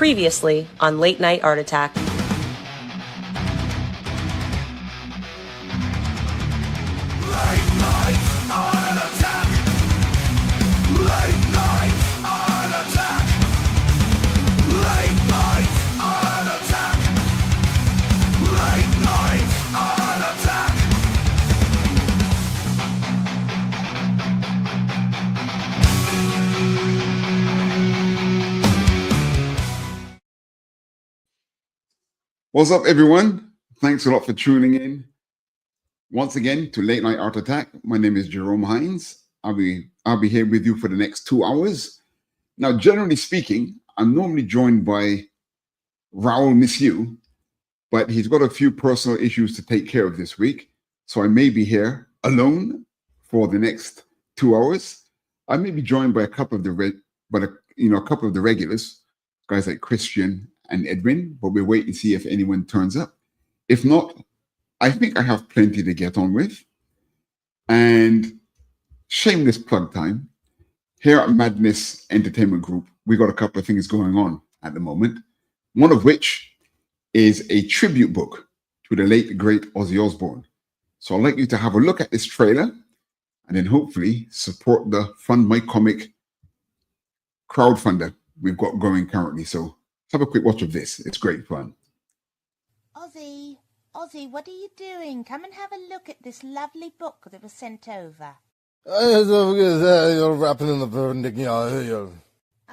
Previously on Late Night Art Attack. What's up, everyone? Thanks a lot for tuning in once again to Late Night Art Attack. My name is CRoM Hinds. I'll be here with you for the next 2 hours. Now, generally speaking, I'm normally joined by Raul Miss You, but he's got a few personal issues to take care of this week, so I may be here alone for the next 2 hours. I may be joined by a couple of the regulars, guys like Christian and Edwin, but we'll wait and see if anyone turns up. If not, I think I have plenty to get on with. And shameless plug time. Here at Madness Entertainment Group, we got a couple of things going on at the moment. One of which is a tribute book to the late, great Ozzy Osbourne. So I'd like you to have a look at this trailer and then hopefully support the Fund My Comic crowdfunder we've got going currently. So have a quick watch of this. It's great fun. Ozzy, what are you doing? Come and have a look at this lovely book that was sent over. You're wrapping in the vernacular.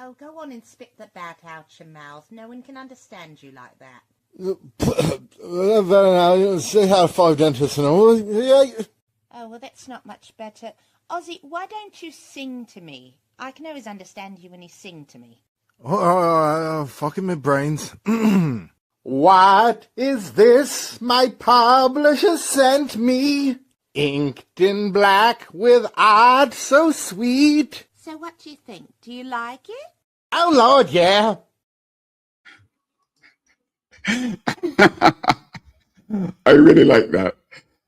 Oh, go on and spit the bat out your mouth. No one can understand you like that. Say how 5 dentists and all. Oh, well, that's not much better. Ozzy, why don't you sing to me? I can always understand you when you sing to me. Fucking my brains. What is this my publisher sent me? Inked in black with art so sweet. So what do you think? Do you like it? Oh, Lord, yeah. I really like that.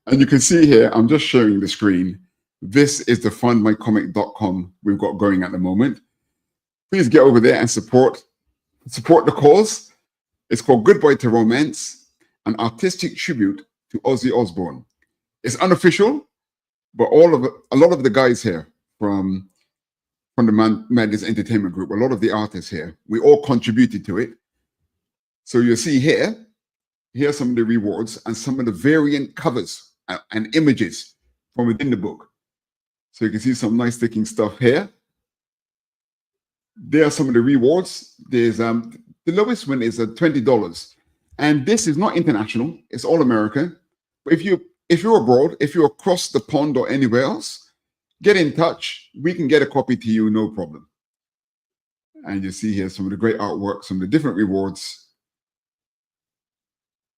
And you can see here, I'm just showing the screen. This is the fundmycomic.com we've got going at the moment. Please get over there and support the cause. It's called Goodbye to Romance, an artistic tribute to Ozzy Osbourne. It's unofficial, but a lot of the guys here from the Madness Entertainment Group, a lot of the artists here, we all contributed to it. So you'll see here are some of the rewards and some of the variant covers and images from within the book. So you can see some nice looking stuff here. There are some of the rewards. There's the lowest one is $20, and this is not international; it's all American. But if you're abroad, if you're across the pond or anywhere else, get in touch. We can get a copy to you, no problem. And you see here some of the great artwork, some of the different rewards.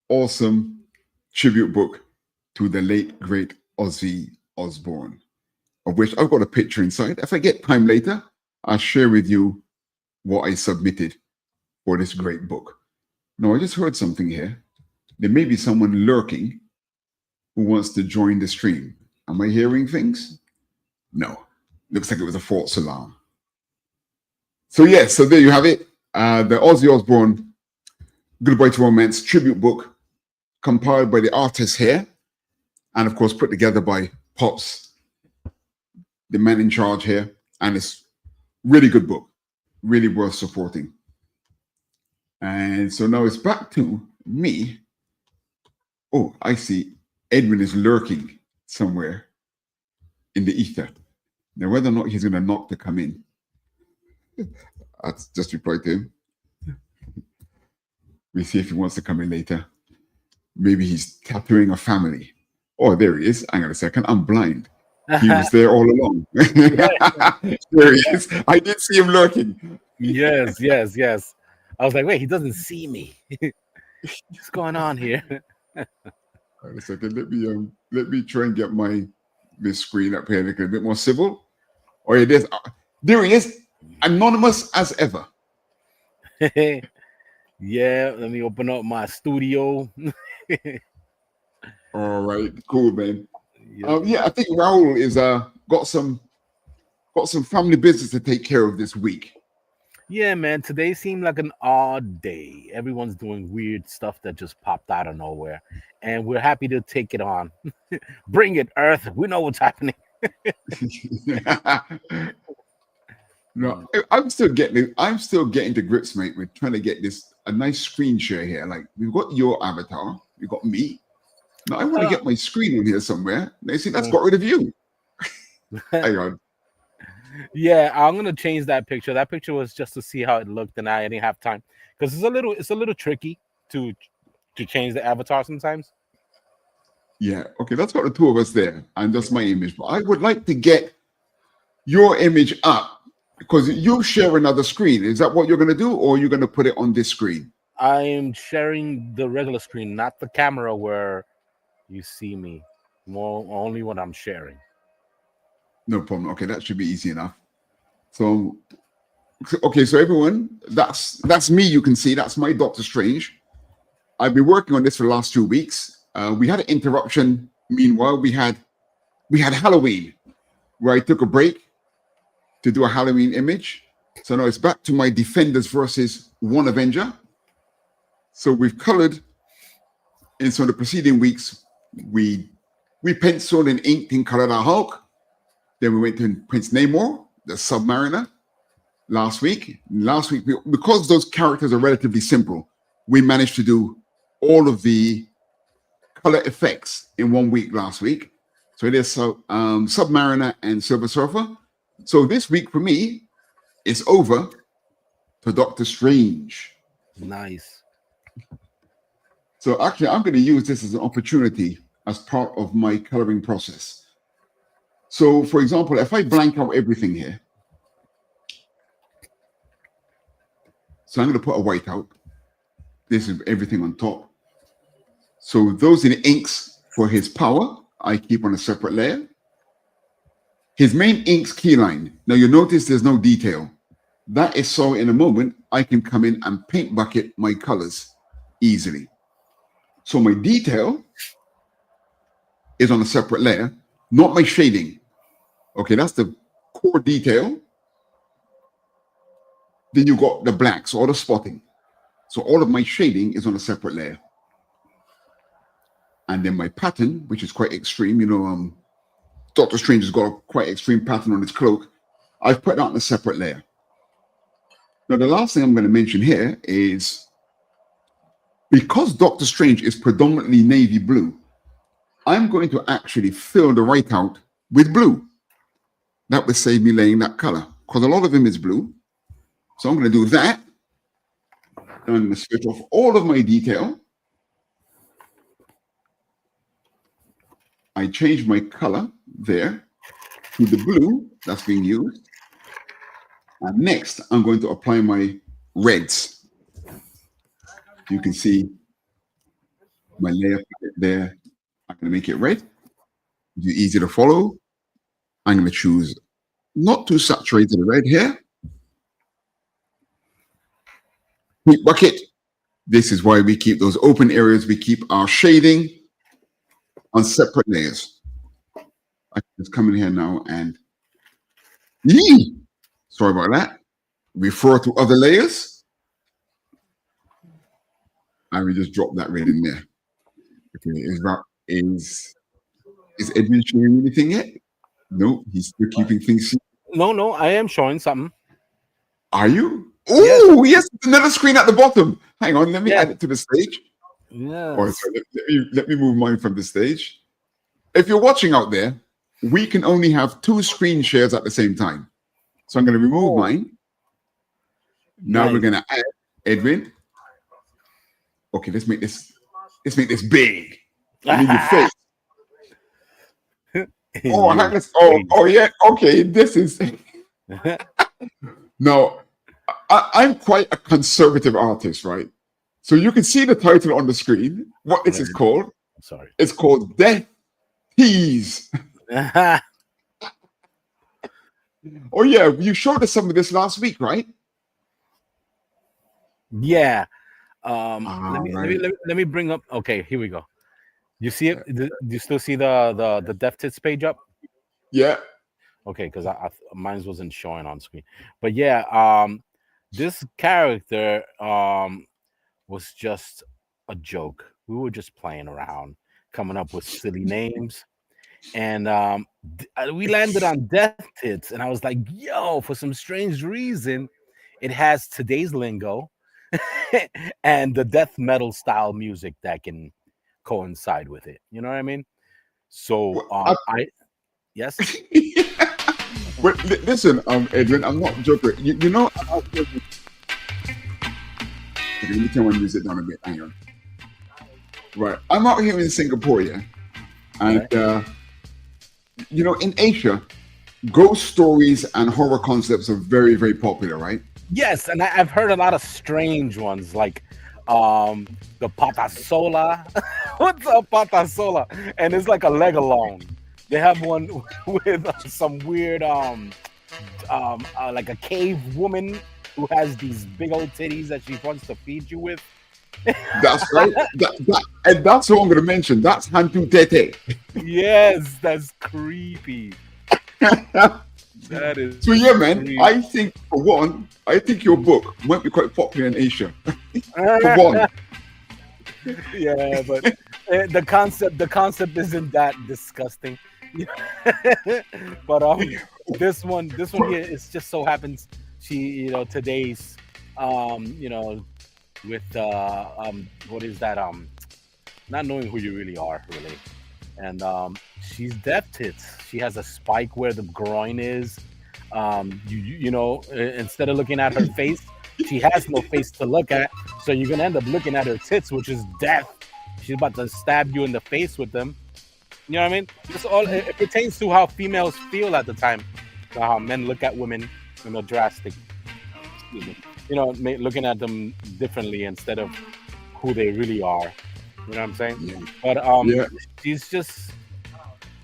Awesome tribute book to the late great Ozzy Osbourne, of which I've got a picture inside. If I get time later, I'll share with you what I submitted for this great book. Now, I just heard something here. There may be someone lurking who wants to join the stream. Am I hearing things? No. Looks like it was a false alarm. So yes, so there you have it. The Ozzy Osbourne Goodbye to Romance tribute book, compiled by the artists here, and of course put together by Pops, the man in charge here, and it's really good book, really worth supporting. And so now it's back to me. Oh, I see Edwin is lurking somewhere in the ether. Now, whether or not he's going to knock to come in, that's just reply to him. We'll see if he wants to come in later. Maybe he's tattooing a family. Oh, there he is. Hang on a second. I'm blind. He was there all along. There he is. I did see him lurking. Yes. I was like, wait, he doesn't see me. What's going on here? Wait a second. Let me try and get this screen up here, make it a bit more civil. Oh, it is. There he is, anonymous as ever. Yeah. Let me open up my studio. All right, cool, man. Yeah. I think Raul is got some family business to take care of this week. Yeah, man. Today seemed like an odd day. Everyone's doing weird stuff that just popped out of nowhere, and we're happy to take it on. Bring it, Earth. We know what's happening. No, I'm still getting to grips, mate, with trying to get this a nice screen share here. Like we've got your avatar, we've got me. Now I want to get my screen on here somewhere. They say that's got rid of you. Hang on. Yeah, I'm gonna change that picture. That picture was just to see how it looked, and I didn't have time because it's a little tricky to change the avatar sometimes. Yeah, okay, that's got the two of us there, and that's my image. But I would like to get your image up because you share another screen. Is that what you're gonna do, or are you gonna put it on this screen? I am sharing the regular screen, not the camera where you see me. More only when I'm sharing. No problem. Okay, that should be easy enough. So okay, so everyone, that's me. You can see that's my Doctor Strange. I've been working on this for the last 2 weeks. We had an interruption. Meanwhile, we had Halloween, where I took a break to do a Halloween image. So now it's back to my Defenders versus One Avenger. So we've colored in some of the preceding weeks. We penciled and inked and colored our Hulk. Then we went to Prince Namor, the Submariner, last week. Last week, because those characters are relatively simple, we managed to do all of the color effects in 1 week last week. So it is Submariner and Silver Surfer. So this week for me, it's over to Doctor Strange. Nice. So actually, I'm going to use this as an opportunity as part of my coloring process. So, for example, if I blank out everything here, so I'm going to put a white out. This is everything on top. So those are the inks for his power. I keep on a separate layer. His main inks keyline. Now you notice there's no detail. That is so in a moment, I can come in and paint bucket my colors easily. So my detail is on a separate layer, not my shading. Okay, that's the core detail. Then you got the blacks or the spotting. So all of my shading is on a separate layer. And then my pattern, which is quite extreme, Doctor Strange has got a quite extreme pattern on his cloak. I've put that on a separate layer. Now, the last thing I'm going to mention here is because Doctor Strange is predominantly navy blue, I'm going to actually fill the right out with blue. That would save me laying that color because a lot of him is blue. So I'm going to do that. And I'm going to switch off all of my detail. I change my color there to the blue that's being used. And next, I'm going to apply my reds. You can see my layer there. I'm going to make it red. It's easy to follow. I'm going to choose not too saturated red here. Paint bucket. This is why we keep those open areas. We keep our shading on separate layers. I can just come in here now and sorry about that. Refer to other layers. And we just drop that red in there. Okay, is Edwin showing anything yet? No, he's still keeping things. No, I am showing something. Are you? Oh, yes, another screen at the bottom. Hang on, let me add it to the stage. Yeah. Oh, so let me move mine from the stage. If you're watching out there, we can only have 2 screen shares at the same time. So I'm going to remove mine. Now we're going to add Edwin. Okay, let's make this big. I need your face. Oh yeah. Okay, this is. No, I'm quite a conservative artist, right? So you can see the title on the screen. What this is called? Sorry. It's called Death Tease. Oh yeah, you showed us some of this last week, right? Yeah. Let me bring up. Okay, here we go. You see it? Do you still see the Death Tits page up? Yeah. Okay, because mine wasn't showing on screen. But yeah, this character was just a joke. We were just playing around, coming up with silly names, and we landed on Death Tits, and I was like, "Yo!" For some strange reason, it has today's lingo and the death metal style music that can coincide with it. You know what I mean? So, yes. But listen, Edwin, I'm not joking. You know, okay, let me turn my music down a bit. Hang on. Right, I'm out here in Singapore, yeah, and you know, in Asia, ghost stories and horror concepts are very, very popular, right? Yes, and I've heard a lot of strange ones, like the Patasola. What's a Patasola? And it's like a leg alone. They have one with some weird like a cave woman who has these big old titties that she wants to feed you with. That's right. And that's what I'm going to mention. That's Hantu Tete. Yes, that's creepy. That is. So yeah, man. creepy. I think for one, I think your book might be quite popular in Asia. For one. Yeah, but the concept isn't that disgusting. But this one here, it just so happens she, today's with what is that, not knowing who you really are, really. And she's Death Tits. She has a spike where the groin is. Instead of looking at her face, she has no face to look at, so you're gonna end up looking at her tits, which is death. She's about to stab you in the face with them. You know what I mean? It pertains to how females feel at the time, how men look at women, drastic. Looking at them differently instead of who they really are. You know what I'm saying? Yeah. But she's just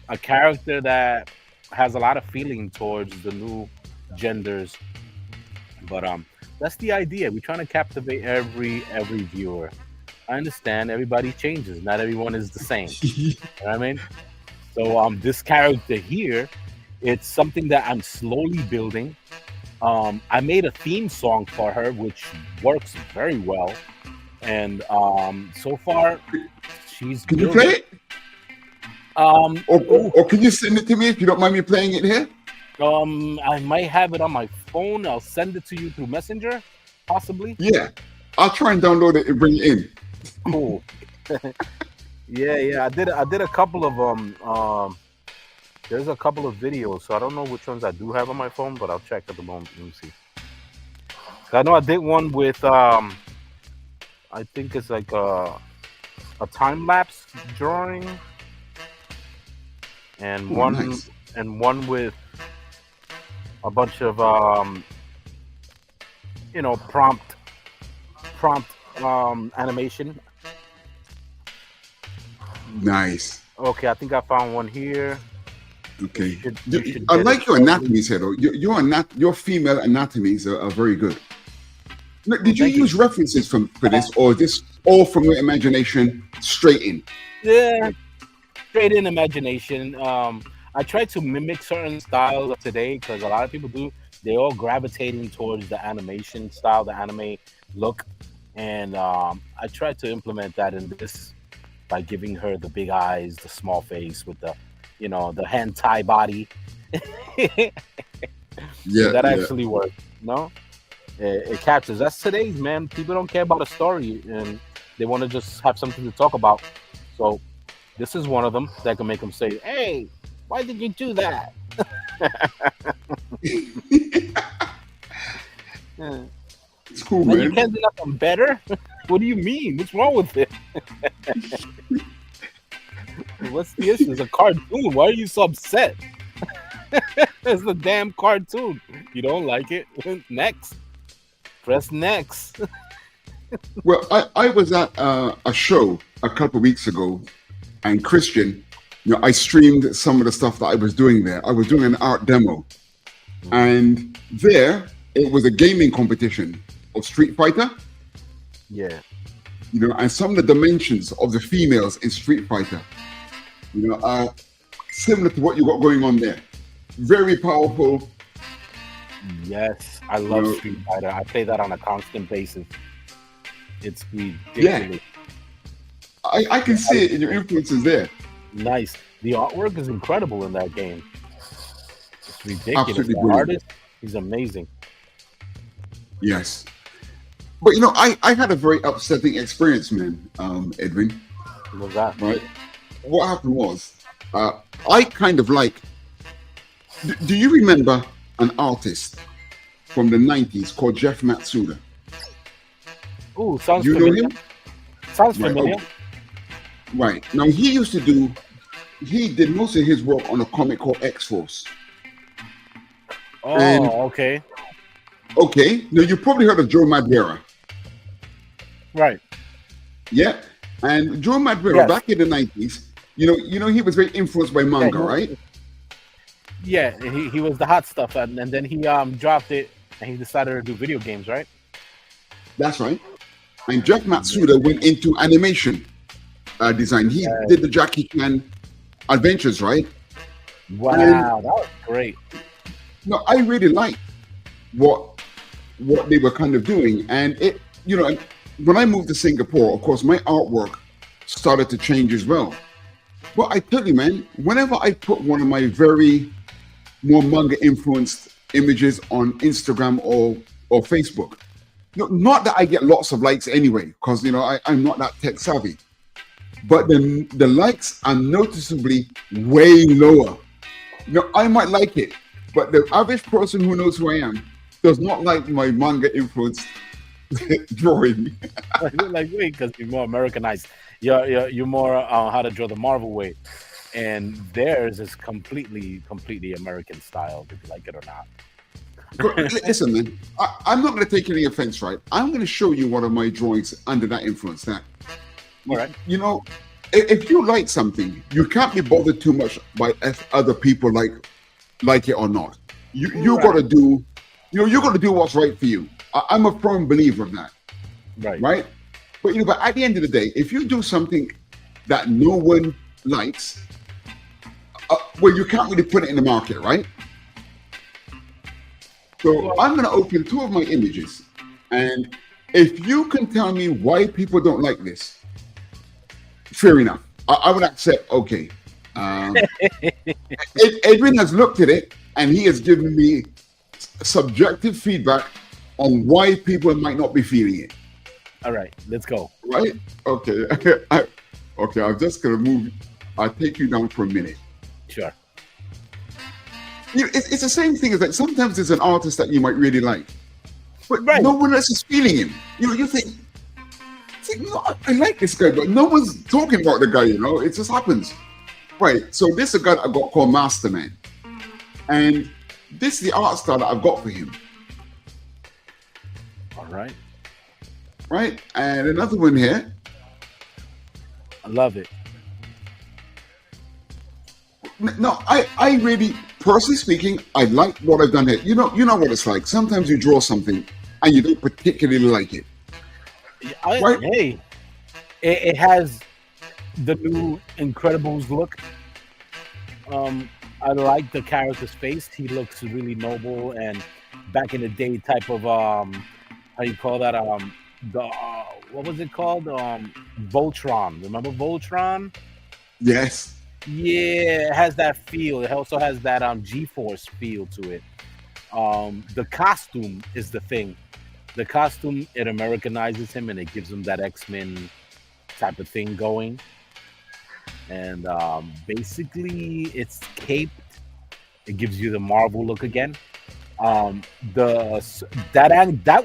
a character that has a lot of feeling towards the new genders. But that's the idea. We're trying to captivate every viewer. I understand everybody changes. Not everyone is the same. You know what I mean? So this character here, it's something that I'm slowly building. I made a theme song for her, which works very well. And so far, she's Can you building. play it? Or can you send it to me if you don't mind me playing it here? I might have it on my phone. I'll send it to you through Messenger, possibly. Yeah. I'll try and download it and bring it in. Cool. Yeah. I did a couple of there's a couple of videos, so I don't know which ones I do have on my phone, but I'll check at the moment. Let me see. I know I did one with I think it's like a time lapse drawing, and nice. one with a bunch of prompt animation. Nice. Okay, I think I found one here. Okay. You should I get like it your shortly. anatomies here, though. Your female anatomies are very good. Now, did you Thank you. use references for this, or this all from your imagination straight in? Yeah, straight in imagination. I try to mimic certain styles of today because a lot of people do. They're all gravitating towards the animation style, the anime look, and I try to implement that in this by giving her the big eyes, the small face with the, the hentai body. Yeah, That actually works. No, it captures. That's today's, man. People don't care about a story and they want to just have something to talk about. So this is one of them that can make them say, "Hey, why did you do that?" It's cool, Man, you man. can't do nothing better. What do you mean? What's wrong with it? What's the issue? It's a cartoon. Why are you so upset? It's a damn cartoon. You don't like it? Next. Press next. Well, I was at a show a couple of weeks ago, and Christian, I streamed some of the stuff that I was doing there. I was doing an art demo, and there it was a gaming competition of Street Fighter. Yeah. And some of the dimensions of the females in Street Fighter, are similar to what you got going on there. Very powerful, Yes, I You love know, Street Fighter. I play that on a constant basis. It's yeah, ridiculous. I can see it in your influences there. Nice. The artwork is incredible in that game. It's ridiculous. Absolutely The brilliant. artist, he's amazing. Yes. But I had a very upsetting experience, man, Edwin. What was that? Right? What happened was, I kind of like. Do you remember an artist from the '90s called Jeff Matsuda? Ooh, sounds You know familiar. him? Sounds Right. familiar. Okay. Right. Now he did most of his work on a comic called X-Force. Oh, And okay. okay, now you probably heard of Joe Madureira. Right. Yeah. And Joe Madureira Yes. back in the '90s, he was very influenced by manga, Yeah, right? Yeah, he was the hot stuff, and then he dropped it, and he decided to do video games, right? That's right. And Jeff Matsuda went into animation design. He did the Jackie Chan adventures, right? Wow, And that was great. no, I really liked what they were kind of doing. And and when I moved to Singapore, of course, my artwork started to change as well. But I tell you, man, whenever I put one of my very more manga influenced images on Instagram or Facebook, not that I get lots of likes anyway, because I'm not that tech savvy. But the likes are noticeably way lower. I might like it, but the average person who knows who I am does not like my manga influenced drawing. Like wait, because you're more Americanized. You're more how to draw the Marvel way, and theirs is completely American style, if you like it or not. Listen, man, I'm not going to take any offense, right? I'm going to show you one of my drawings under that influence. That All right. if you like something, you can't be bothered too much by if other people like it or not. You Right. got to do, you got to do what's right for you. I'm a firm believer of that, Right. right? But at the end of the day, if you do something that no one likes, well, you can't really put it in the market, right? So I'm going to open two of my images, and if you can tell me why people don't like this, fair enough. I would accept. Okay, Edwin has looked at it, and he has given me subjective feedback on why people might not be feeling it. All right, let's go. Right? Okay. Okay. I'm just going to move. I'll take you down for a minute. Sure. It's the same thing as like sometimes there's an artist that you might really like, but Right. no one else is feeling him. You think, no, I like this guy, but no one's talking about the guy. It just happens. Right. So this is a guy that I got called Masterman, and this is the art style that I've got for him. All right. Right. And another one here. I love it. No, I really, personally speaking, I like what I've done here. You know what it's like. Sometimes you draw something and you don't particularly like it. Right. Hey, it has the new Incredibles look. I like the character's face. He looks really noble and back in the day type of how you call that the what was it called Voltron. Remember Voltron? Yes. Yeah, it has that feel. It also has that G-force feel to it. The costume is the thing. The costume, it Americanizes him and it gives him that X-Men type of thing going. And basically it's caped. It gives you the Marvel look again. That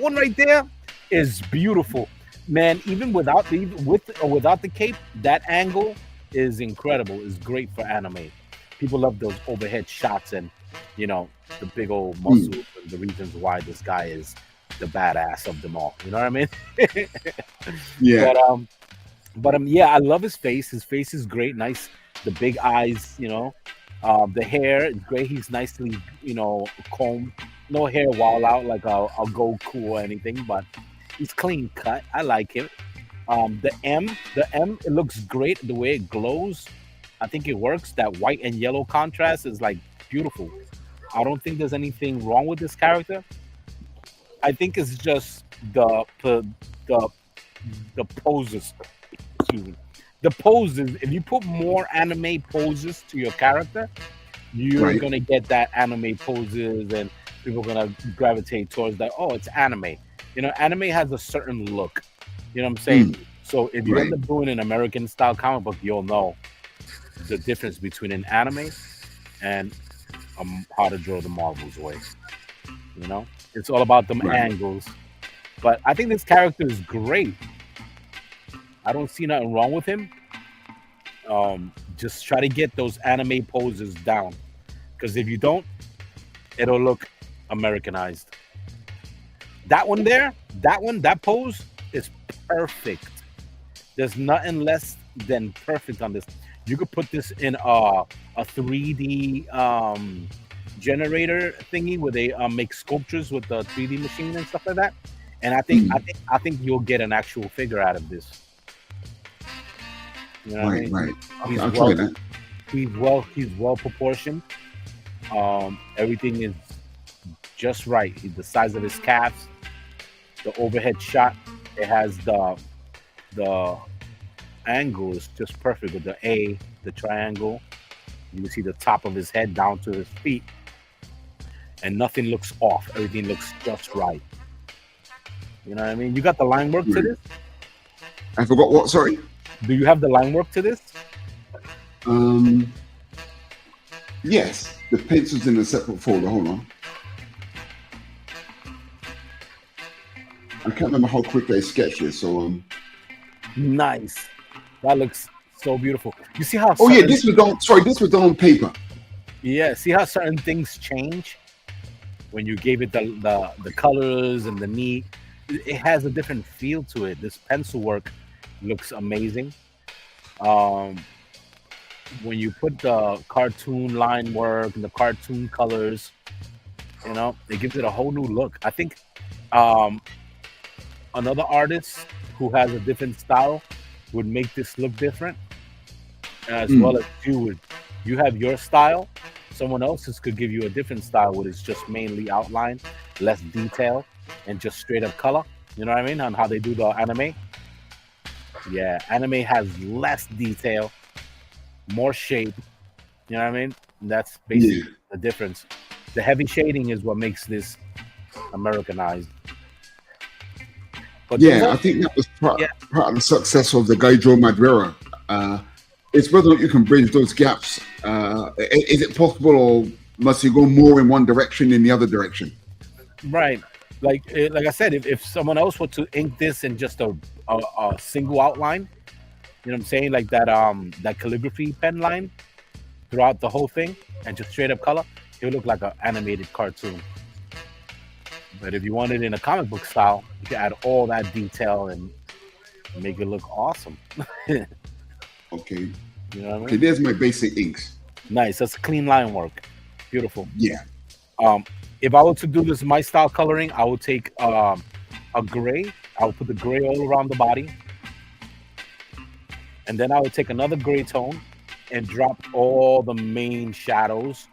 one right there is beautiful, man. Even without the cape, that angle is incredible. It's great for anime. People love those overhead shots and the big old muscles and the reasons why this guy is the badass of them all. You know what I mean? Yeah. But yeah, I love his face. His face is great, nice. The big eyes, the hair is great. He's nicely, combed. No hair wall out like a Goku or anything, but he's clean cut. I like him. The M, it looks great. The way it glows, I think it works. That white and yellow contrast is like beautiful. I don't think there's anything wrong with this character. I think it's just the poses. Excuse me. The poses. If you put more anime poses to your character, you're gonna get that anime poses, and people are gonna gravitate towards that. Oh, it's anime. You know, anime has a certain look. You know what I'm saying? So if you end up doing an American style comic book, you'll know the difference between an anime and how to draw the Marvel's way. You know, it's all about them angles. But I think this character is great. I don't see nothing wrong with him. Just try to get those anime poses down, because if you don't, it'll look Americanized. That one there, that pose is perfect. There's nothing less than perfect on this. You could put this in a 3D generator thingy where they make sculptures with the 3D machine and stuff like that. And I think you'll get an actual figure out of this. You know what I mean? Right. I'll try that. He's well proportioned. Everything is just right. The size of his calves, the overhead shot, it has the angle is just perfect with the triangle. You can see the top of his head down to his feet, and nothing looks off. Everything looks just right. You know what I mean? You got the line work to this? I forgot what, sorry? Do you have the line work to this? Yes. The pencil's in a separate folder. Hold on. I can't remember how quick I sketched it, so Nice. That looks so beautiful. You see how? Oh yeah, this was done on paper. Yeah. See how certain things change when you gave it the colors and the neat. It has a different feel to it. This pencil work looks amazing. When you put the cartoon line work and the cartoon colors, you know, it gives it a whole new look. I think another artist who has a different style would make this look different, as well as you would. You have your style. Someone else's could give you a different style, where it's just mainly outline, less detail, and just straight up color. You know what I mean? On how they do the anime. Yeah, anime has less detail, more shape. You know what I mean? And that's basically the difference. The heavy shading is what makes this Americanized. But I think that was part of the success of the guy Joe Madureira. It's whether or not you can bridge those gaps. Is it possible, or must you go more in one direction than the other direction? Right. Like I said, if someone else were to ink this in just a single outline, you know what I'm saying, like that calligraphy pen line throughout the whole thing, and just straight up color, it would look like an animated cartoon. But if you want it in a comic book style, you can add all that detail and make it look awesome. Okay. You know what I mean? Okay, there's my basic inks. Nice. That's clean line work. Beautiful. Yeah. If I were to do this my style coloring, I would take a gray. I would put the gray all around the body. And then I would take another gray tone and drop all the main shadows.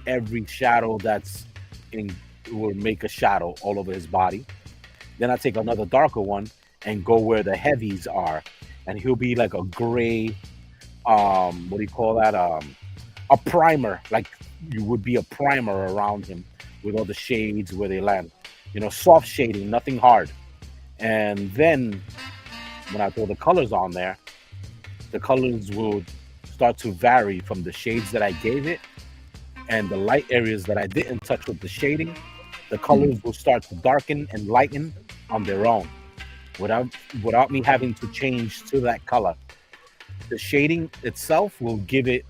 Every shadow that's in will make a shadow all over his body. Then I take another darker one and go where the heavies are, and he'll be like a gray, what do you call that? A primer, like you would be a primer around him with all the shades where they land. You know, soft shading, nothing hard. And then when I throw the colors on there, the colors will start to vary from the shades that I gave it, and the light areas that I didn't touch with the shading. The colors will start to darken and lighten on their own without me having to change to that color. The shading itself will give it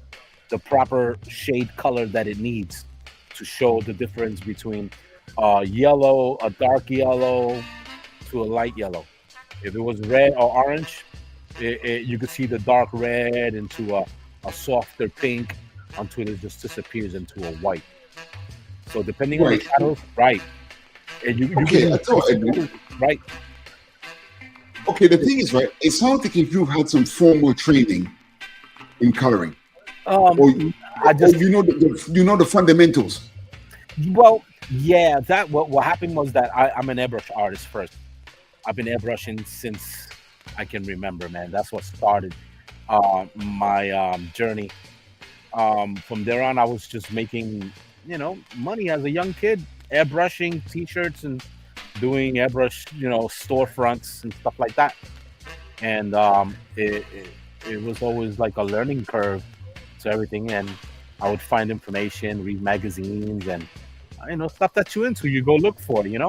the proper shade color that it needs to show the difference between yellow, a dark yellow, to a light yellow. If it was red or orange, you could see the dark red into a softer pink until it just disappears into a white. So depending on the shadows, right? And you right. Okay, the thing is, right, it sounds like if you've had some formal training in coloring, or you know the fundamentals. Well, yeah, that what happened was that I'm an airbrush artist first. I've been airbrushing since I can remember, man. That's what started my journey. From there on, I was just making, money as a young kid, airbrushing t-shirts and doing airbrush, storefronts and stuff like that. And it was always like a learning curve to everything. And I would find information, read magazines, and stuff that you into, you go look for, And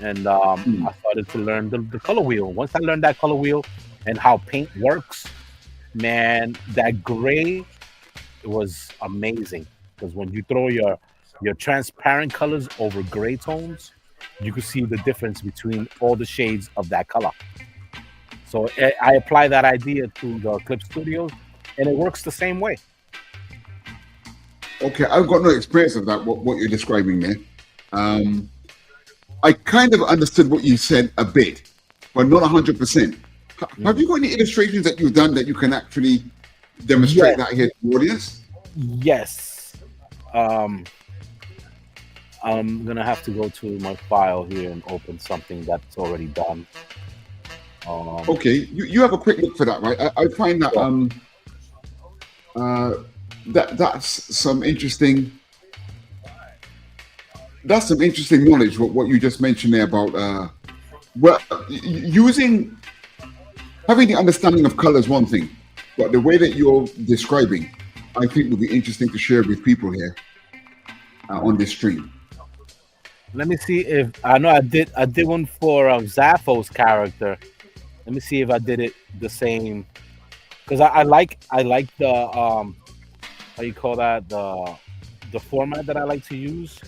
Hmm. I started to learn the color wheel. Once I learned that color wheel and how paint works, man, that gray was amazing. Because when you throw your transparent colors over gray tones, you can see the difference between all the shades of that color. So I apply that idea to the clip studios, and it works the same way. Okay, I've got no experience of that. What you're describing there. Um, I kind of understood what you said a bit, but not 100%. Have you got any illustrations that you've done that you can actually demonstrate Yes, that here to the audience? yes. Um, I'm gonna have to go to my file here and open something that's already done. Um, Okay, you have a quick look for that, right? I find that so, uh, that's some interesting knowledge. What you just mentioned there about well, using having the understanding of color is one thing, but the way that you're describing, I think would be interesting to share with people here on this stream. Let me see if I know I did one for Zapho's character. Let me see if I did it the same because I like the how you call that, the format that I like to use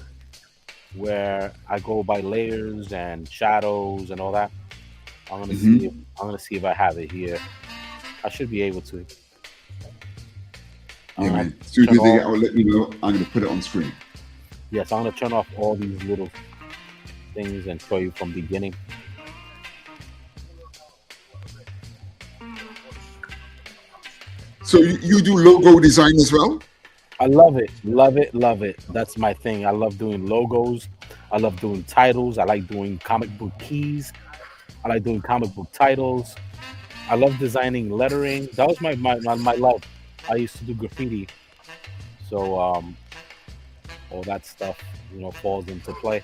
where I go by layers and shadows and all that. I'm gonna see if Hmm. I'm gonna see if I have it here. I should be able to. I'm Yeah, gonna have man. As to soon turn as they get, all I'll let you know. I'm going to put it on screen. yes, I'm gonna turn off all these little things and show you from beginning. So you do logo design as well? I love it, love it, love it. That's my thing. I love doing logos. I love doing titles. I like doing comic book keys. I like doing comic book titles. I love designing lettering. That was my love. I used to do graffiti, so all that stuff falls into play.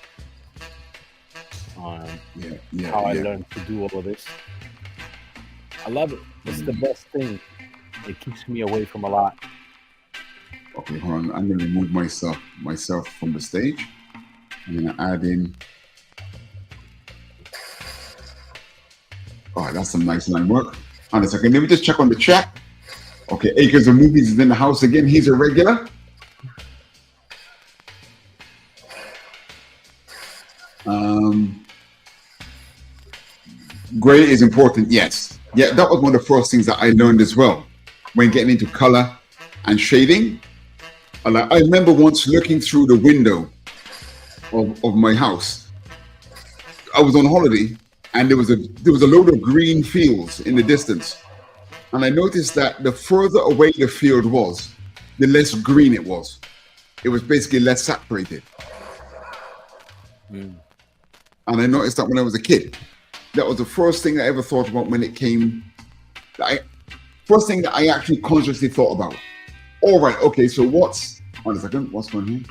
Um, Yeah, yeah, how I yeah. learned to do all of this. I love it. It's the best thing. It keeps me away from a lot. Okay, hold on. I'm going to remove myself from the stage. I'm going to add in. Oh, that's some nice line work. On a second, let me just check on the chat. Okay, Acres of Movies is in the house again. He's a regular. Um, Gray is important, yes. Yeah, that was one of the first things that I learned as well when getting into color and shading. I remember once looking through the window of my house. I was on holiday and there was a load of green fields in the distance. And I noticed that the further away the field was, the less green it was. It was basically less saturated. Mm. And I noticed that when I was a kid. That was the first thing I ever thought about when it came. First thing that I actually consciously thought about. All right, okay, so on a second, what's going on here?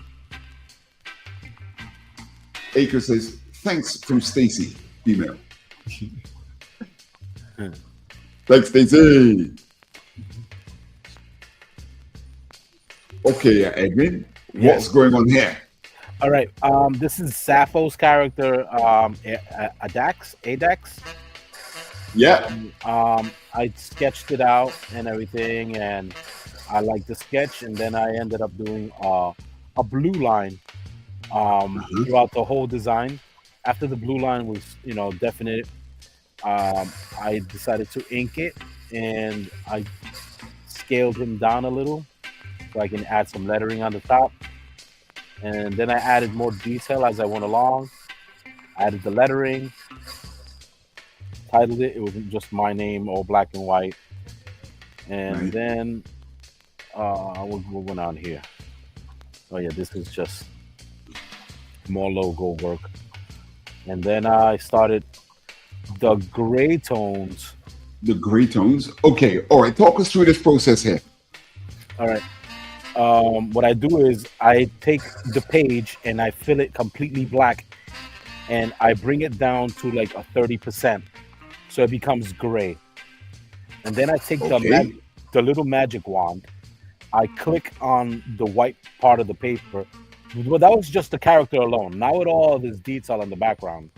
Acre says, thanks from Stacy, female. Thanks, Stacy. Okay, Edwin, what's Yes. going on here? All right. This is Sappho's character, Adax. Yeah. I sketched it out and everything, and I liked the sketch, and then I ended up doing a blue line throughout the whole design. After the blue line was, definite, I decided to ink it, and I scaled him down a little so I can add some lettering on the top. And then I added more detail as I went along. Added the lettering, titled it. It wasn't just my name, all black and white. And Right. then what went on here? Oh yeah, this is just more logo work. And then I started the gray tones. The gray tones. Okay. All right. Talk us through this process here. All right. What I do is I take the page and I fill it completely black, and I bring it down to like a 30%, so it becomes gray. And then I take Okay. the little magic wand. I click on the white part of the paper. Well, that was just the character alone. Now with all this detail in the background,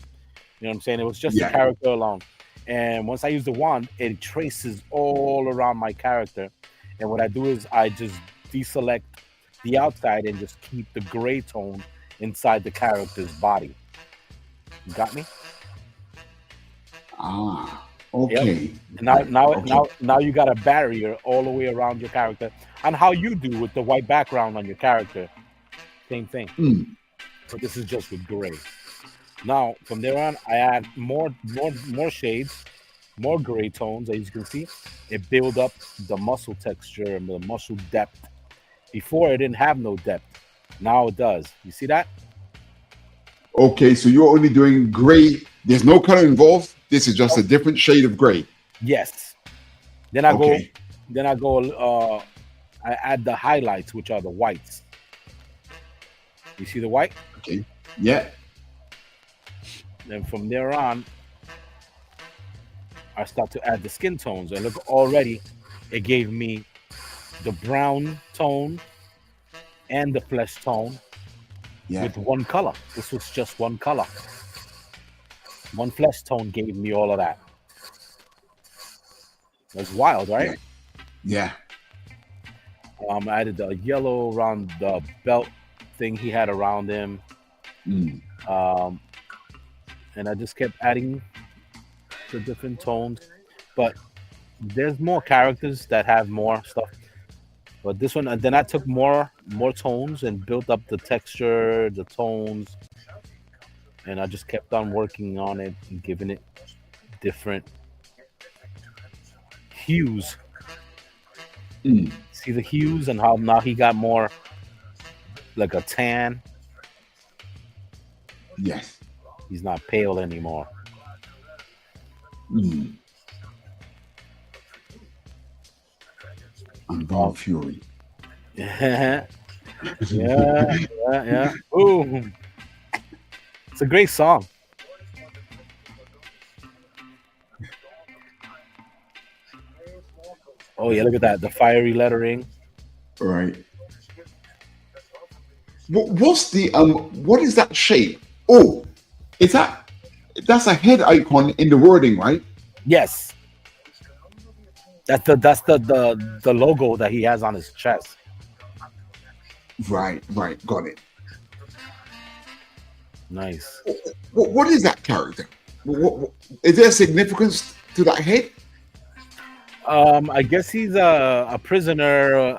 you know what I'm saying? It was just the Yeah. character alone. And once I use the wand, it traces all around my character. And what I do is I just deselect the outside and just keep the gray tone inside the character's body. You got me? Ah. Okay. And now, Okay. now you got a barrier all the way around your character. And how you do with the white background on your character, same thing. Mm. But this is just with gray. Now from there on, I add more shades, more gray tones. As you can see, it build up the muscle texture and the muscle depth. Before it didn't have no depth. Now it does. You see that? Okay. So you're only doing gray. There's no color involved. This is just a different shade of gray. Yes. Then I Okay. go. I add the highlights, which are the whites. You see the white? Okay. Yeah. Then from there on, I start to add the skin tones. And look, already it gave me the brown tone and the flesh tone Yeah. with one color. This was just one color. One flesh tone gave me all of that. That's wild, right? Yeah. I added the yellow around the belt thing he had around him. Mm. And I just kept adding the different tones. But there's more characters that have more stuff. But this one, and then I took more tones and built up the texture, the tones, and I just kept on working on it and giving it different hues. Mm. See the hues and how now he got more like a tan. Yes. He's not pale anymore. Mm. I'm Born Fury. yeah, yeah. Ooh, it's a great song. Oh yeah, look at that, the fiery lettering. All right. What's the what is that shape? Oh, that's a head icon in the wording, right? Yes, that's the logo that he has on his chest. Right, got it. Nice. What is that character? Is there significance to that head? I guess he's a prisoner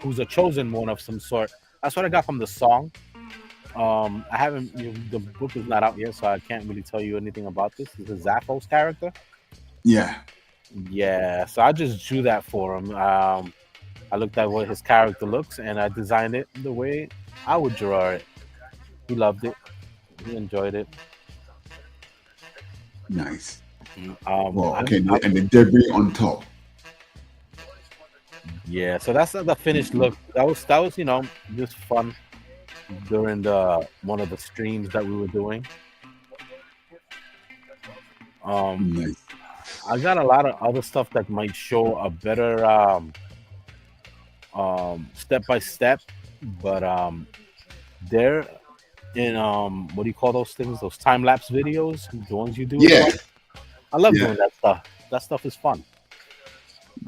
who's a chosen one of some sort. That's what I got from the song. I haven't. The book is not out yet, so I can't really tell you anything about this. It's a Zaphos character. Yeah. Yeah, so I just drew that for him. I looked at what his character looks, and I designed it the way I would draw it. He loved it. He enjoyed it. Nice. Well, okay, and the debris on top. Yeah, so that's the finished look. That was just fun during one of the streams that we were doing. Nice. I got a lot of other stuff that might show a better step by step, but they're in what do you call those things? Those time lapse videos, the ones you do. Yeah. I love doing that stuff. That stuff is fun.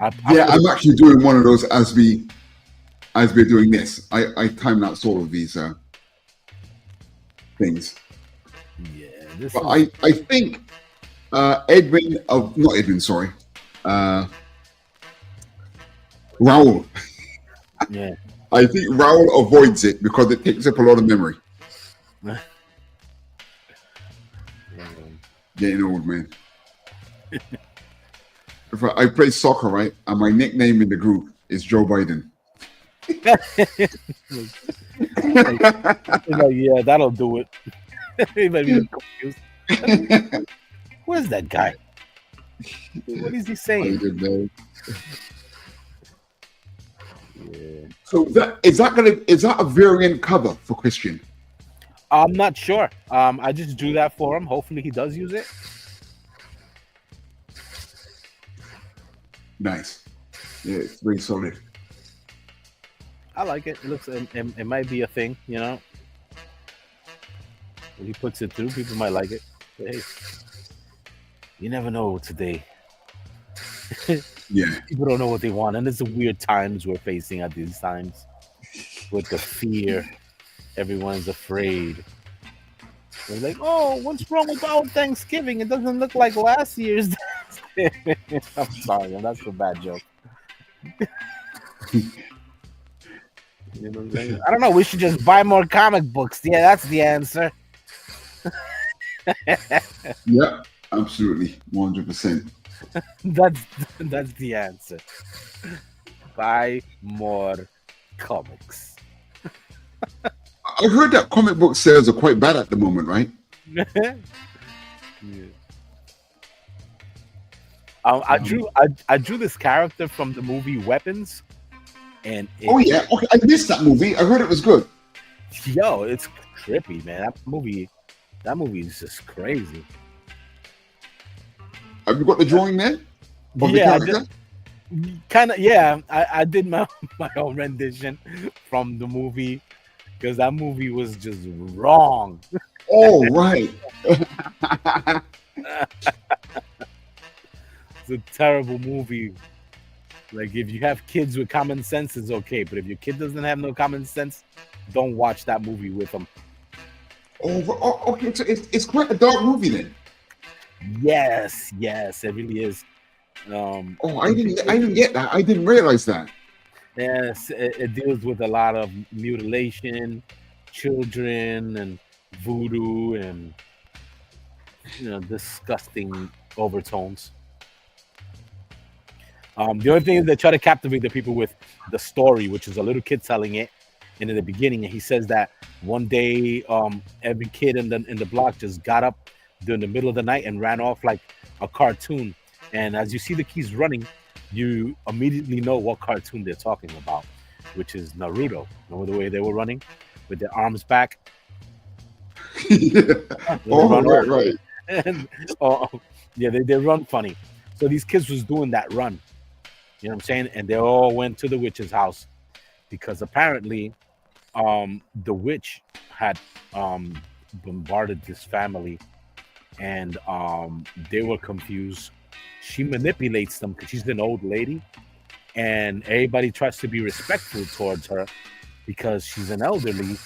I'm actually doing one of those as we're doing this. I time lapse all of these things. Yeah, but I think Edwin, not Edwin, sorry, Raul. Yeah, I think Raul avoids it because it takes up a lot of memory. Getting old, man. If I play soccer, right, and my nickname in the group is Joe Biden. Like, yeah, that'll do it. He might be confused. Who is that guy? What is he I saying? don't know. Yeah. So is that a variant cover for Christian? I'm not sure. I just drew that for him. Hopefully, he does use it. Nice. Yeah, it's very solid. I like it. It looks. It might be a thing. You know, if he puts it through, people might like it. But hey, you never know today. Yeah. People don't know what they want, and it's the weird times we're facing at these times with the fear. Everyone's afraid. They're like, "Oh, what's wrong with our Thanksgiving? It doesn't look like last year's." I'm sorry, man, that's a bad joke. You know what I'm saying? I don't know. We should just buy more comic books. Yeah, that's the answer. Yeah, absolutely. 100%. That's the answer. Buy more comics. I heard that comic book sales are quite bad at the moment, right? Yeah. I drew this character from the movie Weapons, and Oh yeah, okay. I missed that movie. I heard it was good. yo, it's trippy, man. That movie is just crazy. Have you got the drawing there? Of the Yeah, I character? kind of. Yeah, I did my own rendition from the movie because that movie was just wrong. Oh right. It's a terrible movie. Like, if you have kids with common sense, it's okay. But if your kid doesn't have no common sense, don't watch that movie with them. Okay. So it's quite a dark movie then. Yes, it really is. Oh, I didn't get that. I didn't realize that. Yes, it deals with a lot of mutilation, children, and voodoo, and disgusting overtones. The only thing is they try to captivate the people with the story, which is a little kid telling it. And in the beginning, and he says that one day, every kid in the block just got up during the middle of the night and ran off like a cartoon. And as you see the kids running, you immediately know what cartoon they're talking about, which is Naruto. Remember the way they were running with their arms back? Yeah. Oh, right. And, yeah, they run funny. So these kids was doing that run. You know what I'm saying? And they all went to the witch's house because apparently the witch had bombarded this family, and they were confused. She manipulates them because she's an old lady, and everybody tries to be respectful towards her because she's an elderly,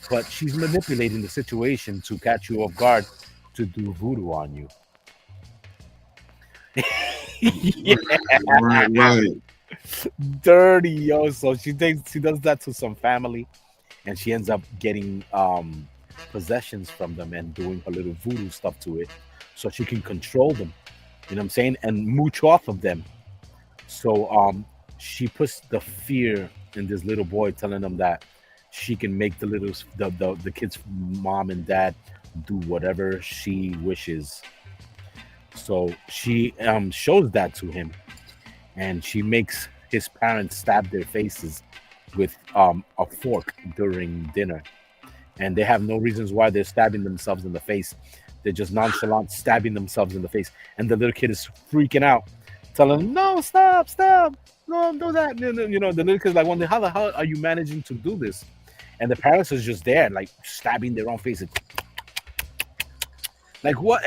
but she's manipulating the situation to catch you off guard to do voodoo on you. Yeah. Right. Dirty, yo. So she does that to some family, and she ends up getting possessions from them and doing her little voodoo stuff to it so she can control them, you know what I'm saying, and mooch off of them. So she puts the fear in this little boy, telling them that she can make the kid's mom and dad do whatever she wishes. So she shows that to him, and she makes his parents stab their faces with a fork during dinner, and they have no reasons why they're stabbing themselves in the face. They're just nonchalant stabbing themselves in the face, and the little kid is freaking out, telling them, "No, stop, no, don't do that." You know, the little kid's like, "Wonder how the hell are you managing to do this?" And the parents is just there, like stabbing their own faces, like what?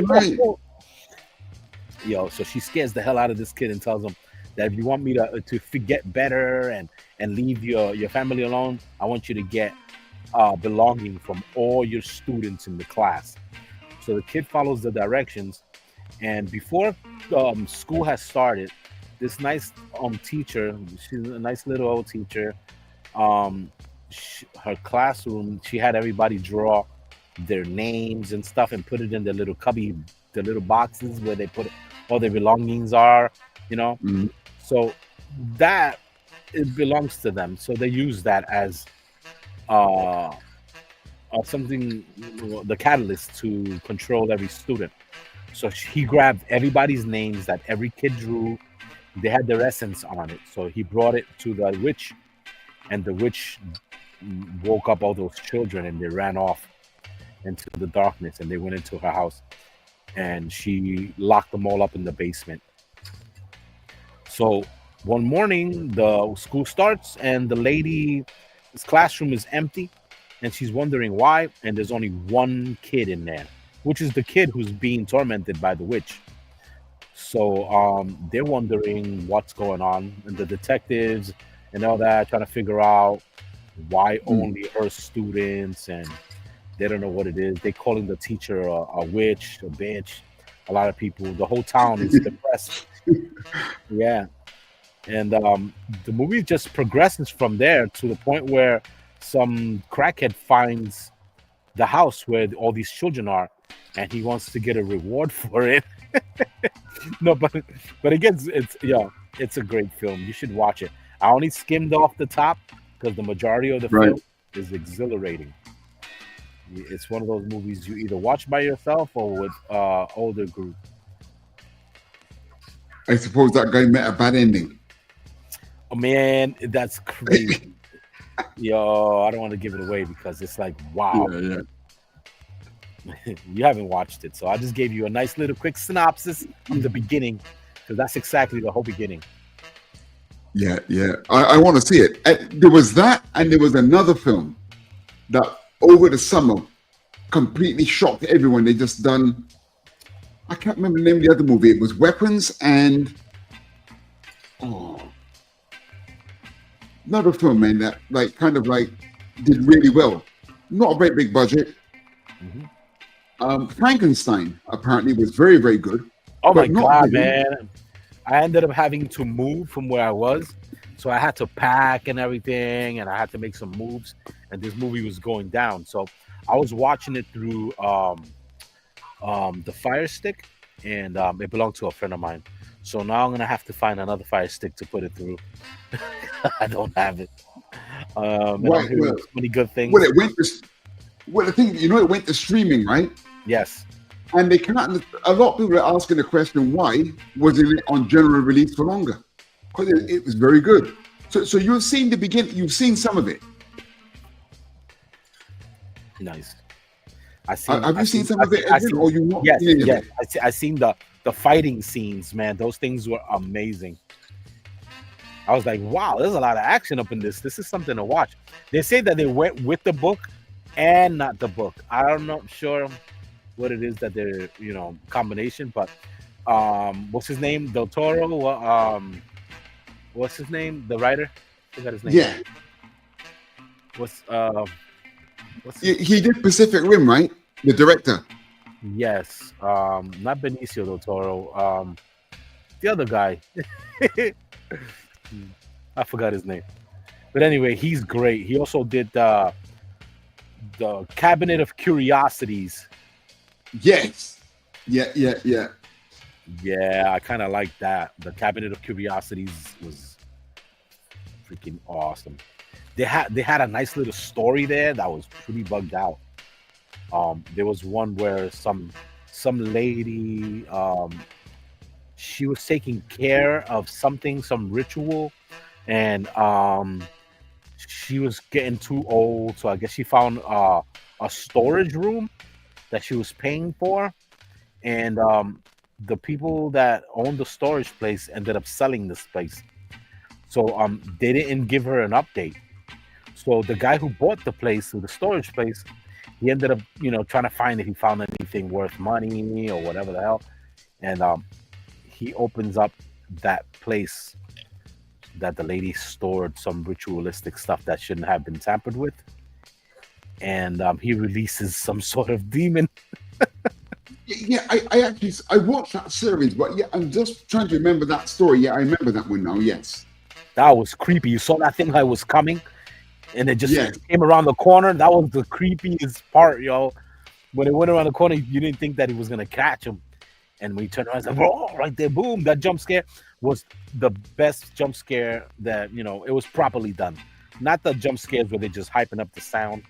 Right. Yo, so she scares the hell out of this kid and tells him that if you want me to get better and leave your family alone, I want you to get belonging from all your students in the class. So the kid follows the directions, and before school has started, this nice teacher, she's a nice little old teacher, her classroom, she had everybody draw their names and stuff and put it in the little cubby, the little boxes where they put all their belongings are, Mhm. So that it belongs to them. So they use that as uh, something, the catalyst to control every student. So he grabbed everybody's names that every kid drew. They had their essence on it. So he brought it to the witch, and the witch woke up all those children, and they ran off into the darkness, and they went into her house, and she locked them all up in the basement. So one morning, the school starts, and the lady's classroom is empty, and she's wondering why. And there's only one kid in there, which is the kid who's being tormented by the witch. So they're wondering what's going on, and the detectives and all that trying to figure out why only her students, and they don't know what it is. They calling the teacher a witch, a bitch. A lot of people, the whole town is depressed. Yeah. And the movie just progresses from there to the point where some crackhead finds the house where all these children are, and he wants to get a reward for it. No, but again, it's a great film. You should watch it. I only skimmed off the top because the majority of the film is exhilarating. It's one of those movies you either watch by yourself or with older group. I suppose that guy met a bad ending. Oh man, that's crazy. Yo, I don't want to give it away because it's like, wow. Yeah. You haven't watched it, so I just gave you a nice little quick synopsis of the beginning, because that's exactly the whole beginning. Yeah. I want to see it. There was that, and there was another film that over the summer completely shocked everyone. They just done, I can't remember the name of the other movie. It was Weapons and another film, man, that kind of did really well. Not a very big budget. Frankenstein apparently was very, very good. Oh my God, man. I ended up having to move from where I was. So I had to pack and everything, and I had to make some moves, and this movie was going down. So I was watching it through the Fire Stick, and it belonged to a friend of mine. So now I'm going to have to find another Fire Stick to put it through. I don't have it. So many good things. Well, the thing, it went to streaming, right? Yes. And they cannot. A lot of people are asking the question, why wasn't it on general release for longer? Because it was very good. So you've seen the beginning. You've seen some of it. Nice. Have you seen some of it? Or you not? Yes. I seen the fighting scenes, man. Those things were amazing. I was like, wow, there's a lot of action up in this. This is something to watch. They say that they went with the book and not the book. I'm not sure what it is that they're, combination, but what's his name? Del Toro? What's his name? The writer? I forgot his name. Yeah. He did Pacific Rim, right? The director. Yes. Not Benicio del Toro. The other guy. I forgot his name. But anyway, he's great. He also did the Cabinet of Curiosities. Yes. Yeah. Yeah, I kind of like that. The Cabinet of Curiosities was freaking awesome. They had a nice little story there that was pretty bugged out. There was one where some lady, she was taking care of something, some ritual, and she was getting too old, so I guess she found a storage room that she was paying for, and the people that owned the storage place ended up selling this place. So they didn't give her an update. So the guy who bought the place, the storage place, he ended up, trying to find if he found anything worth money or whatever the hell. And he opens up that place that the lady stored some ritualistic stuff that shouldn't have been tampered with. And he releases some sort of demon. Yeah, I watched that series, but I'm just trying to remember that story. Yeah, I remember that one now. Yes, that was creepy. You saw that thing that was coming, and it just came around the corner. That was the creepiest part, yo. When it went around the corner, you didn't think that he was gonna catch him, and when he turned around, it's like, oh, right there, boom! That jump scare was the best jump scare that it was properly done. not the jump scares where they're just hyping up the sound.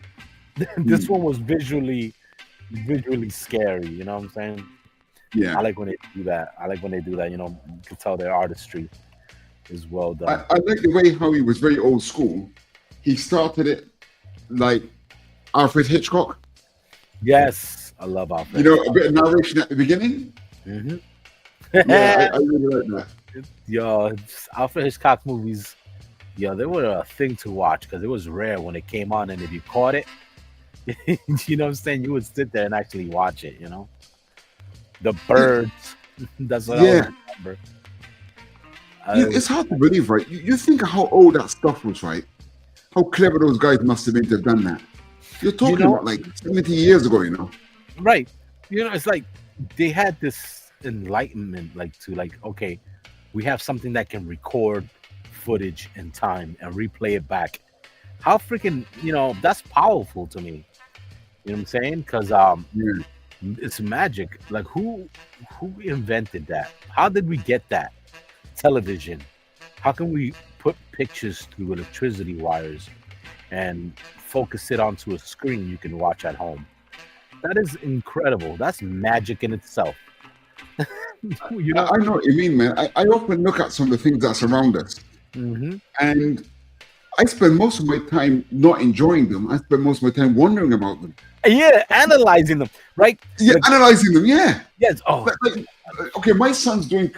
This one was visually scary. You know what I'm saying? Yeah. I like when they do that. You know, you can tell their artistry is well done. I like the way how he was very old school. He started it like Alfred Hitchcock. Yes, I love Alfred. You know, a bit of narration at the beginning. Mm-hmm. Yeah, I really like that. Yo, Alfred Hitchcock movies, yo, they were a thing to watch because it was rare when it came on, and if you caught it, you know what I'm saying, you would sit there and actually watch it. You know, The Birds. That's what I always remember. It's hard to believe, right? You think of how old that stuff was, right? How clever those guys must have been to have done that. You're talking about like 70 years ago, you know? Right. You know, it's like they had this enlightenment, like to like, okay, we have something that can record footage in time and replay it back. How freaking, you know, that's powerful to me. You know what I'm saying? Because it's magic. Like who invented that? How did we get that? Television. How can we put pictures through electricity wires and focus it onto a screen you can watch at home? That is incredible. That's magic in itself. You know? I know what you mean, man. I often look at some of the things that surround us, and I spend most of my time not enjoying them. I spend most of my time wondering about them. Yeah, analyzing them, right? Yeah, like, analyzing them. Yeah. Yes. Oh, okay. My son's doing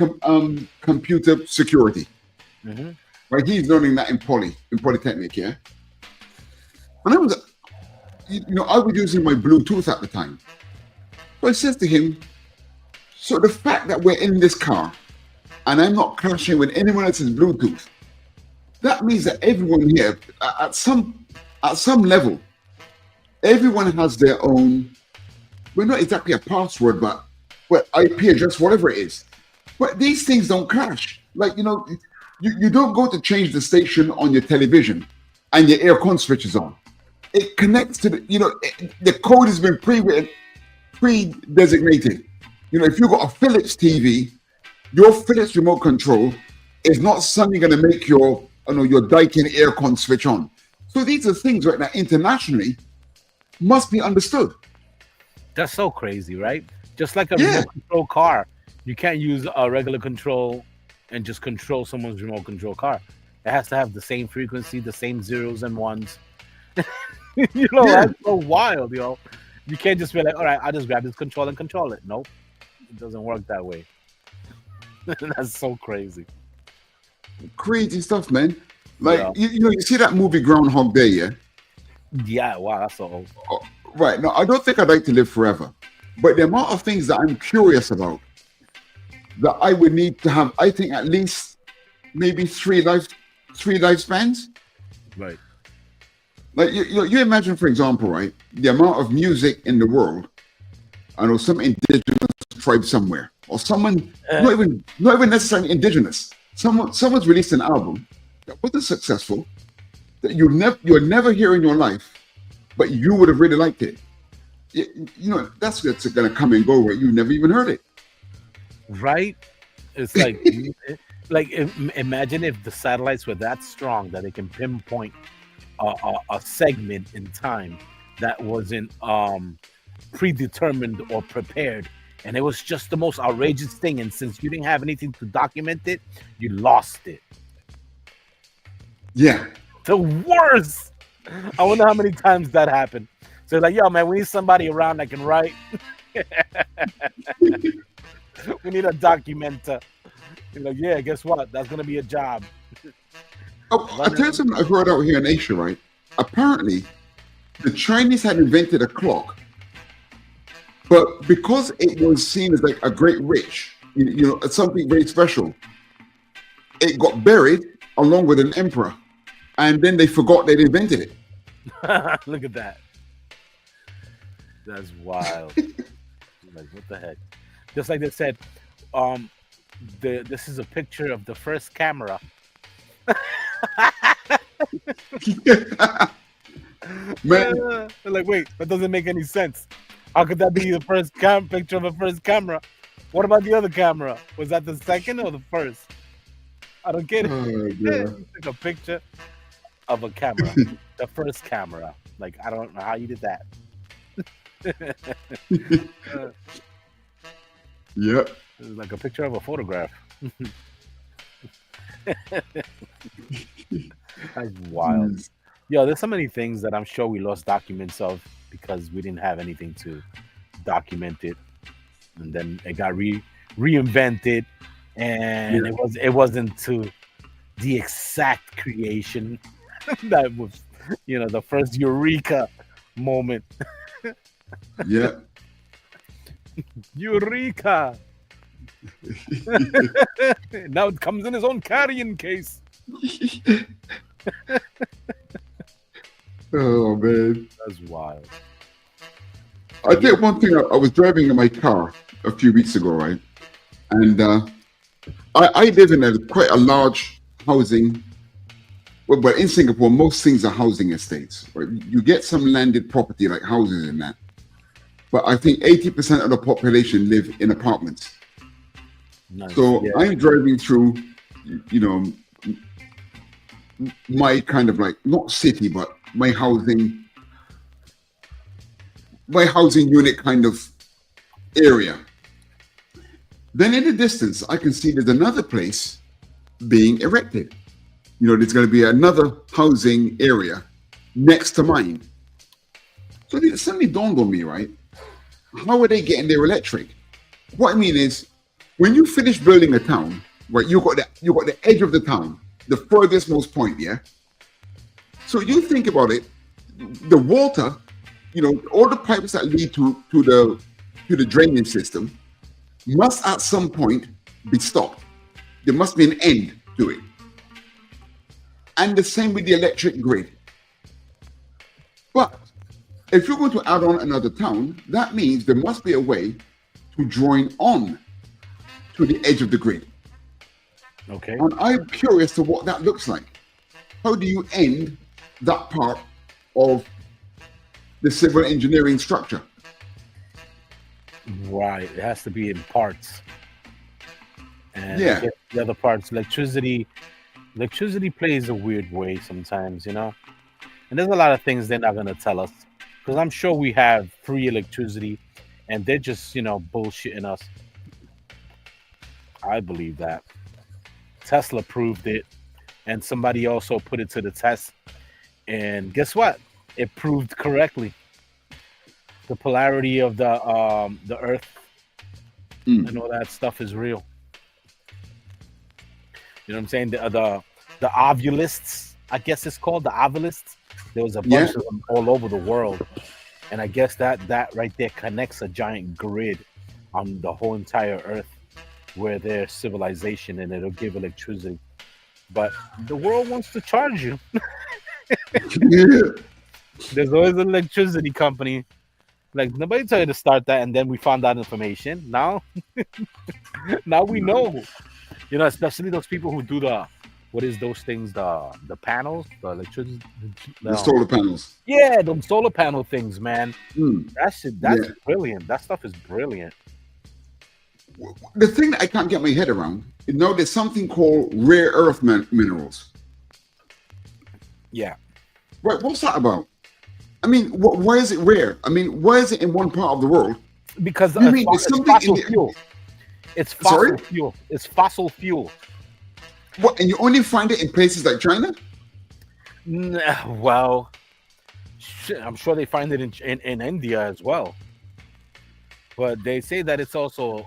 computer security. Right, he's learning that in Polytechnic. Yeah, and I was, you know, I was using my Bluetooth at the time. So I said to him, so the fact that we're in this car and I'm not clashing with anyone else's Bluetooth, that means that everyone here, at some level, everyone has their own, well, not exactly a password, but IP address, whatever it is. But these things don't clash. Like, you know, you don't go to change the station on your television and your aircon switch is on. It connects to the, you know, the code has been pre-designated. You know, if you've got a Philips TV, your Philips remote control is not suddenly going to make your Daikin aircon switch on. So these are things right now internationally must be understood. That's so crazy, right? Just like a remote control car, you can't use a regular control and just control someone's remote control car. It has to have the same frequency, the same zeros and ones. You know, that's so wild, yo. You can't just be like, all right, I'll just grab this control and control it. Nope. It doesn't work that way. That's so crazy. Crazy stuff, man. Like, you know, you see that movie Groundhog Day, yeah? Yeah, wow, that's so old. Oh, right. No, I don't think I'd like to live forever. But the amount of things that I'm curious about that I would need to have, I think, at least maybe three lifespans. Right. Like you imagine, for example, right, the amount of music in the world. I know some indigenous tribe somewhere, or someone not even necessarily indigenous. Someone's released an album that wasn't successful, that you'll never hear in your life, but you would have really liked it. You know, that's going to come and go where you never even heard it. Right? It's like, imagine if the satellites were that strong that they can pinpoint a segment in time that wasn't predetermined or prepared, and it was just the most outrageous thing. And since you didn't have anything to document it, you lost it. Yeah. The worst. I wonder how many times that happened. So like, yo, man, we need somebody around that can write. We need a documenter. You're like, yeah, guess what? That's gonna be a job. I'll tell you something I've heard out here in Asia, right? Apparently, the Chinese had invented a clock, but because it was seen as like a great rich, you know, something very special, it got buried along with an emperor, and then they forgot they'd invented it. Look at that. That's wild. Like, what the heck? Just like they said, this is a picture of the first camera. Man. Like, wait, that doesn't make any sense. How could that be the first picture of the first camera? What about the other camera? Was that the second or the first? I don't get it. Oh, yeah. Take a picture. of a camera, the first camera. Like, I don't know how you did that. Yep. It was like a picture of a photograph. That's wild. Jeez. Yo, there's so many things that I'm sure we lost documents of because we didn't have anything to document it, and then it got reinvented, and Yeah. it wasn't to the exact creation that was, the first eureka moment. Yeah. Eureka! Now it comes in his own carrying case. Oh man. That's wild. I did one thing. I was driving in my car a few weeks ago, right? And I live in quite a large housing. Well, but in Singapore, most things are housing estates. Right? You get some landed property like houses in that. But I think 80% of the population live in apartments. Nice. So Yeah. I'm driving through, my kind of like, not city, but my housing unit kind of area. Then in the distance, I can see there's another place being erected. There's going to be another housing area next to mine. So it suddenly dawned on me, right? How are they getting their electric? What I mean is, when you finish building a town, right, you got the edge of the town, the furthest most point, yeah? So you think about it, the water, all the pipes that lead to the drainage system must at some point be stopped. There must be an end to it. And the same with the electric grid. But if you're going to add on another town, that means there must be a way to join on to the edge of the grid. Okay. And I'm curious to what that looks like. How do you end that part of the civil engineering structure? Right. It has to be in parts. And Yeah. I guess the other parts, electricity plays a weird way sometimes, And there's a lot of things they're not going to tell us. Because I'm sure we have free electricity and they're just, bullshitting us. I believe that. Tesla proved it. And somebody also put it to the test. And guess what? It proved correctly. The polarity of the Earth and all that stuff is real. You know what I'm saying? The ovulists, I guess it's called, the ovulists. There was a bunch of them all over the world. And I guess that right there connects a giant grid on the whole entire Earth where there's civilization and it'll give electricity. But the world wants to charge you. Yeah. There's always an electricity company. Like, nobody told you to start that, and then we found that information. Now we know. Especially those people who do what is those things, the panels, the electricity, The solar panels. Yeah, them solar panel things, man. That's Yeah. brilliant. That stuff is brilliant. The thing that I can't get my head around, there's something called rare earth minerals. Yeah. Right, what's that about? I mean, why is it rare? I mean, why is it in one part of the world? Because You mean there's it's something fossil in the- fuel. It's fossil Sorry? fuel. It's fossil fuel. What? And you only find it in places like China? Well, I'm sure they find it in India as well. But they say that it's also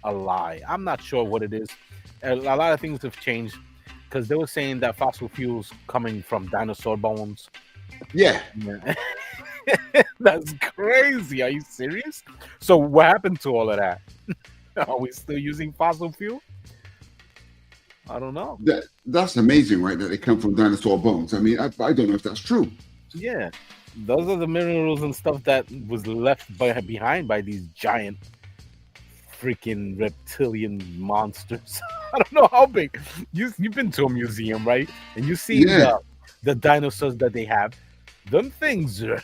a lie. I'm not sure what it is. A lot of things have changed because they were saying that fossil fuels coming from dinosaur bones. Yeah. That's crazy. Are you serious? So what happened to all of that? Are we still using fossil fuel? I don't know. That's amazing, right? That they come from dinosaur bones. I mean, I don't know if that's true. Yeah, those are the minerals and stuff that was left behind by these giant freaking reptilian monsters. I don't know how big. You've been to a museum, right? And you see the dinosaurs that they have. Them things are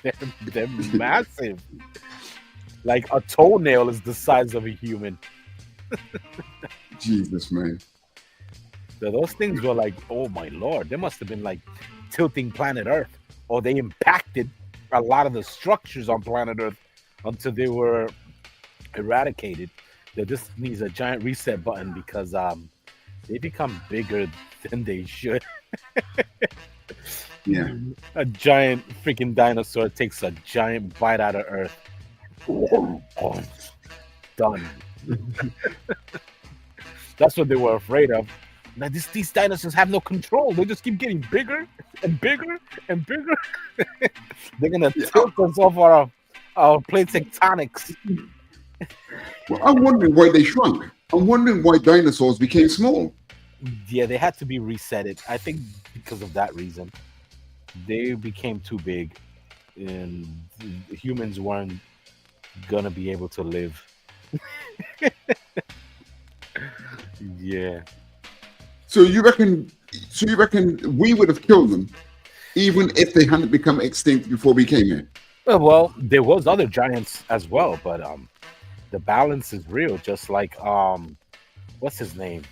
they're massive. Like a toenail is the size of a human. Jesus, man. So those things were like, oh my lord, they must have been like tilting planet Earth, or they impacted a lot of the structures on planet Earth until they were eradicated. There just needs a giant reset button because they become bigger than they should. Yeah. A giant freaking dinosaur takes a giant bite out of Earth. Oh, done. That's what they were afraid of. Now these dinosaurs have no control. They just keep getting bigger and bigger and bigger. They're gonna tilt us off our plate tectonics. Well, I'm wondering why they shrunk. I'm wondering why dinosaurs became small. Yeah, they had to be resetted. I think because of that reason. They became too big and humans weren't gonna be able to live. Yeah. So you reckon we would have killed them even if they hadn't become extinct before we came here? Well, there was other giants as well, but the balance is real. Just like what's his name?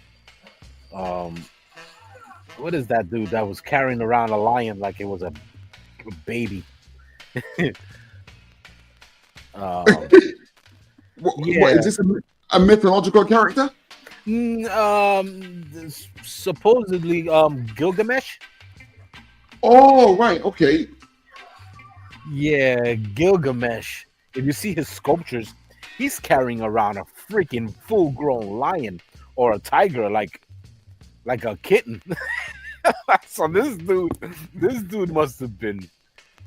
What is that dude that was carrying around a lion like it was a baby? What, Yeah. what is this a mythological character? Supposedly Gilgamesh. Oh, right, okay. Yeah, Gilgamesh. If you see his sculptures, he's carrying around a freaking full-grown lion or a tiger, like a kitten. So this dude must have been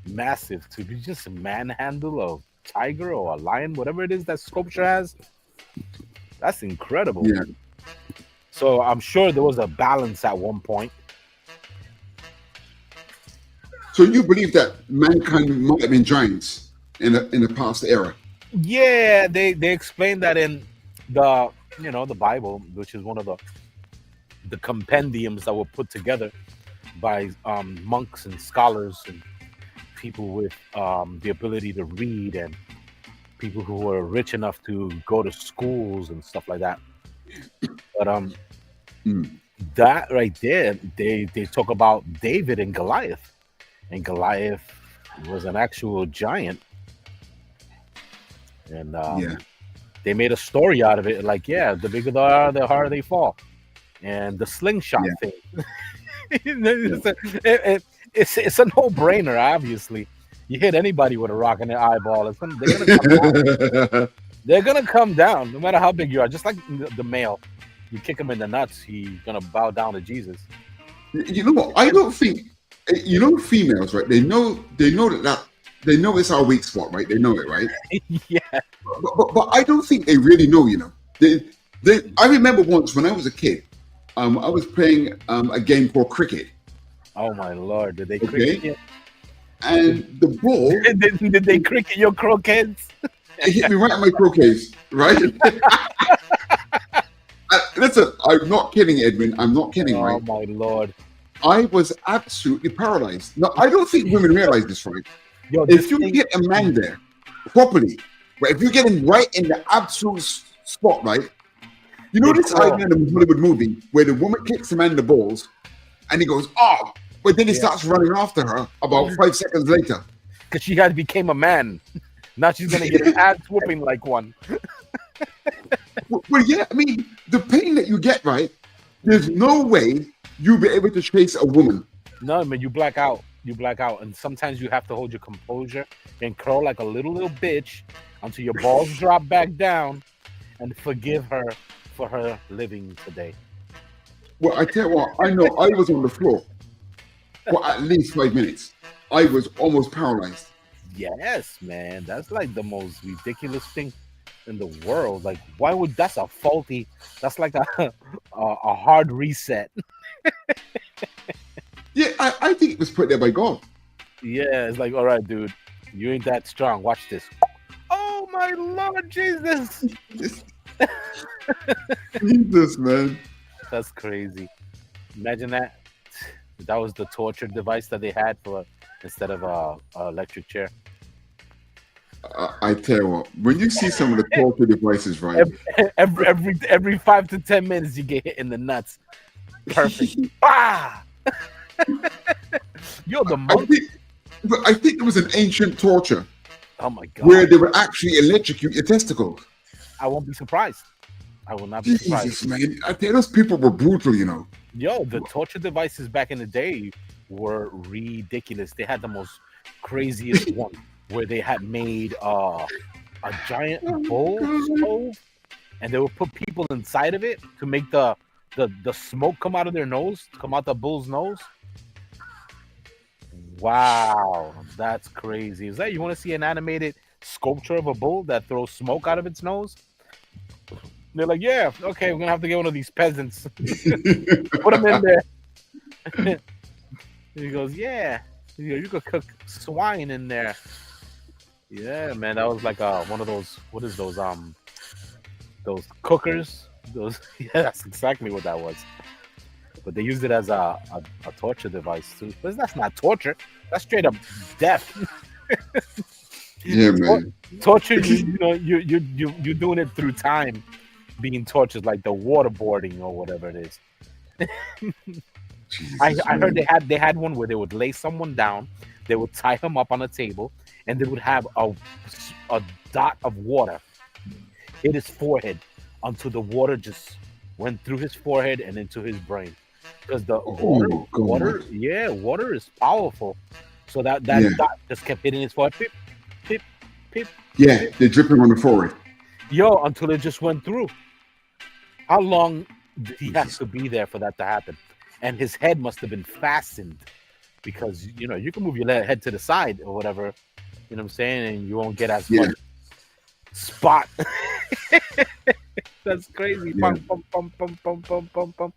massive to be just manhandle a tiger or a lion, whatever it is that sculpture has. That's incredible. Yeah. So I'm sure there was a balance at one point. So you believe that mankind might have been giants in the past era? Yeah, they explain that in the the Bible, which is one of the compendiums that were put together by monks and scholars and people with the ability to read and people who were rich enough to go to schools and stuff like that. But that right there, they talk about David and Goliath. And Goliath was an actual giant. And Yeah. they made a story out of it. Like, yeah, the bigger they are, the harder they fall. And the slingshot thing. It's a no-brainer, obviously. You hit anybody with a rock in their eyeball, they're gonna come down. They're gonna come down, no matter how big you are. Just like the male. You kick him in the nuts, he's gonna bow down to Jesus. You know what? I don't think females, right? They know that they know it's our weak spot, right? They know it, right? Yeah. But I don't think they really know. I remember once when I was a kid, I was playing a game called cricket. Oh my Lord! Did they Okay. cricket you? And the ball Did they cricket your croquettes? it hit me right in my croquets, right? Listen, I'm not kidding, Edwin. I'm not kidding, Oh right? my Lord! I was absolutely paralyzed. Now, I don't think women realize this, right? Yo, If you get a man there properly, right? If you get him right in the absolute spot, right? You know this idea in a Hollywood movie where the woman kicks the man in the balls and he goes, oh, but then he starts running after her about 5 seconds later. because she had became a man. Now she's gonna get an ass whooping like one. Well, yeah, I mean, the pain that you get, right? There's no way you'll be able to chase a woman. No, man, you black out. You black out, and sometimes you have to hold your composure and curl like a little bitch until your balls drop back down, and forgive her for her living today. Well, I tell you what, I know I was on the floor for at least 5 minutes. I was almost paralyzed. Yes, man, that's like the most ridiculous thing in the world. Like, why would that's a faulty? That's like a hard reset. Yeah, I think it was put there by God. Yeah, it's like, all right, dude, you ain't that strong. Watch this. Oh my Lord Jesus! Jesus, man. That's crazy. Imagine that. That was the torture device that they had for instead of a electric chair. I tell you what, when you see some of the torture devices, right? Every 5 to 10 minutes, you get hit in the nuts. Perfect. Ah! Yo, the I monk. think it was an ancient torture Oh my god. where they would actually electrocute your testicles. I won't be surprised. I will not be surprised. Jesus, man. I think those people were brutal, you know. Yo, the torture devices back in the day were ridiculous. They had the most craziest one where they had made a giant bull stove, and they would put people inside of it to make the smoke come out of their nose, come out the bull's nose. Wow, that's crazy. Is that you want to see an animated sculpture of a bull that throws smoke out of its nose? They're like, yeah, okay, we're gonna have to get one of these peasants. Put them in there. He goes, yeah, you could cook swine in there. Yeah, man, that was like one of those. What is those cookers? Those. Yeah, that's exactly what that was. But they used it as a torture device too. But that's not torture. That's straight up death. Yeah, man. Torture, you're doing it through time, being tortured, like the waterboarding or whatever it is. Jesus, I heard man. they had one where they would lay someone down, they would tie him up on a table, and they would have a dot of water hit his forehead until the water just went through his forehead and into his brain. Because the God. water is powerful. So that Yeah. dot just kept hitting his forehead. Pip, pip, pip. Yeah, they're dripping on the forehead. Yo, until it just went through. How long did he have to be there for that to happen? And his head must have been fastened because, you can move your head to the side or whatever, you know what I'm saying? And you won't get as Yeah. much spot. That's crazy. Yeah. Pum, pum, pum, pum, pum, pum, pum.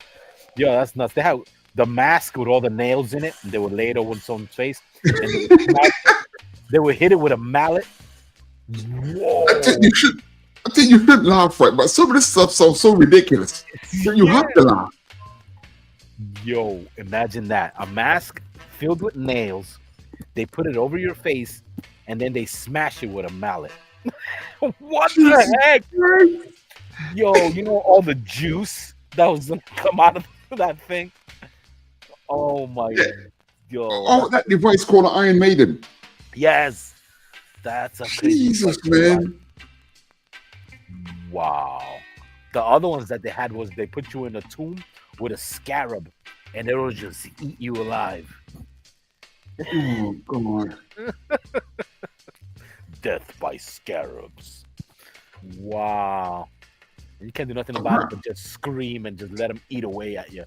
Yo, that's nuts. They have the mask with all the nails in it, and they would lay it over someone's face. And they would hit it with a mallet. Whoa. I think you should laugh, right? But some of this stuff sounds so ridiculous. So you have to laugh. Yo, imagine that. A mask filled with nails. They put it over your face, and then they smash it with a mallet. What the heck? Yo, all the juice that was going to come out of that thing? Oh, my God. Yo. Oh, that device called an Iron Maiden. Yes. That's a crazy Jesus, device. man. Wow. The other ones that they had was they put you in a tomb with a scarab, and it will just eat you alive. Oh, God. Death by scarabs. Wow. You can't do nothing about it but just scream and just let them eat away at you.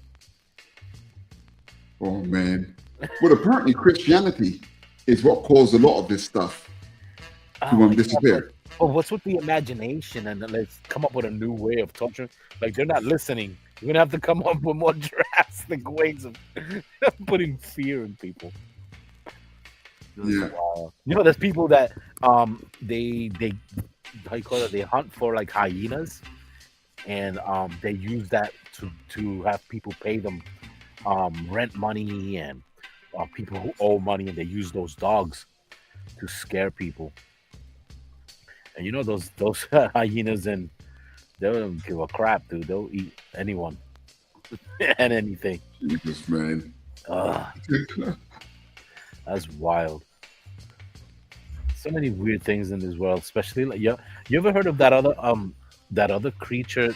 Oh, man. Well, apparently Christianity is what caused a lot of this stuff to disappear. Oh, what's with the imagination? And let's come up with a new way of torture. Like, they're not listening. You're going to have to come up with more drastic ways of putting fear in people. Yeah. There's people that they how you call it? They hunt for like hyenas, and they use that to have people pay them rent money and people who owe money, and they use those dogs to scare people. And those hyenas, and they don't give a crap, dude. They'll eat anyone and anything. Jesus, man. That's wild. So many weird things in this world, especially like you ever heard of that other creature?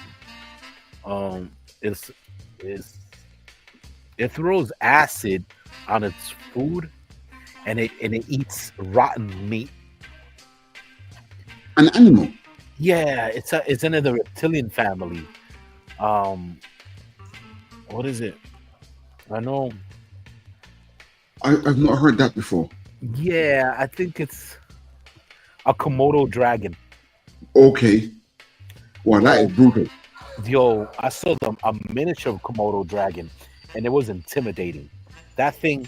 It throws acid on its food, and it eats rotten meat. An animal. Yeah, it's in the reptilian family. What is it? I know. I've not heard that before. Yeah, I think it's a Komodo dragon. Okay. Well, that is brutal. Yo, I saw a miniature Komodo dragon, and it was intimidating. That thing,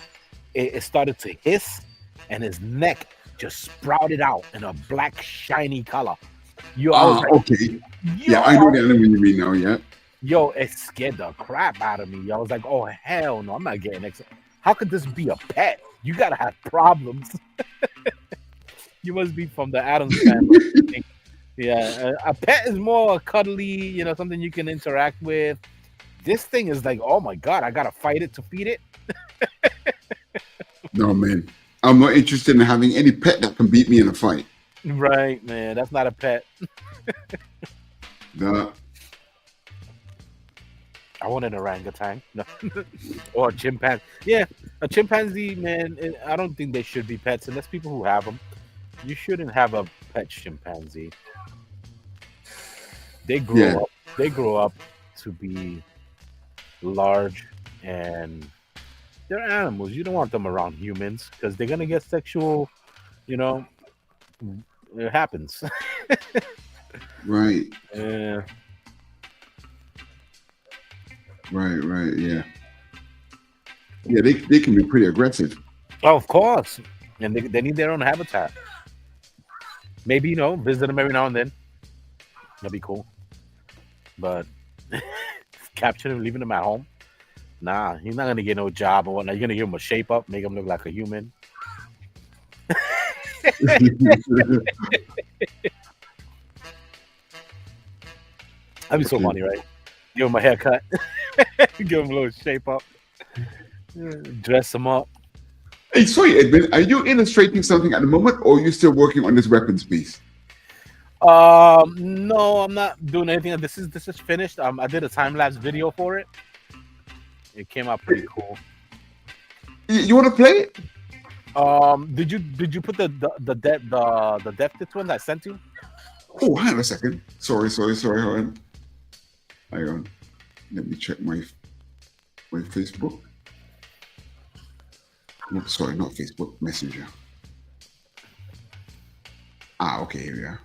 it started to hiss, and his neck just sprouted out in a black shiny color. Yo, I was like, okay. Yeah, I know the animal you mean now. Yeah. Yo, it scared the crap out of me. I was like, oh hell no, I'm not getting next. How could this be a pet? You gotta have problems. You must be from the Addams family. Yeah, a pet is more cuddly, something you can interact with. This thing is like, oh my god, I gotta fight it to feed it. No, man. I'm not interested in having any pet that can beat me in a fight. Right, man. That's not a pet. Nah. I want an orangutan. No. Or a chimpanzee. Yeah, a chimpanzee, man. I don't think they should be pets unless people who have them. You shouldn't have a pet chimpanzee. They grow up. They grow up to be large, and they're animals. You don't want them around humans because they're gonna get sexual. You know, it happens. Right. Yeah. Right, yeah. Yeah, they can be pretty aggressive. Oh, of course. And they need their own habitat. Maybe, visit them every now and then. That'd be cool. But capturing him, leaving him at home? Nah, he's not going to get no job or whatnot. You're going to give him a shape up, make him look like a human. That'd be so funny, right? Give him a haircut. Give him a little shape up. Dress him up. Hey, sorry, Edwin, are you illustrating something at the moment, or are you still working on this weapons piece? No, I'm not doing anything. This is finished. I did a time-lapse video for it. It came out pretty cool. You want to play it? Did you put the depth one that I sent you? Oh, hang on a second. Sorry. Hold on. Hang on. Let me check my Facebook. No, sorry, not Facebook. Messenger. Okay, here we are.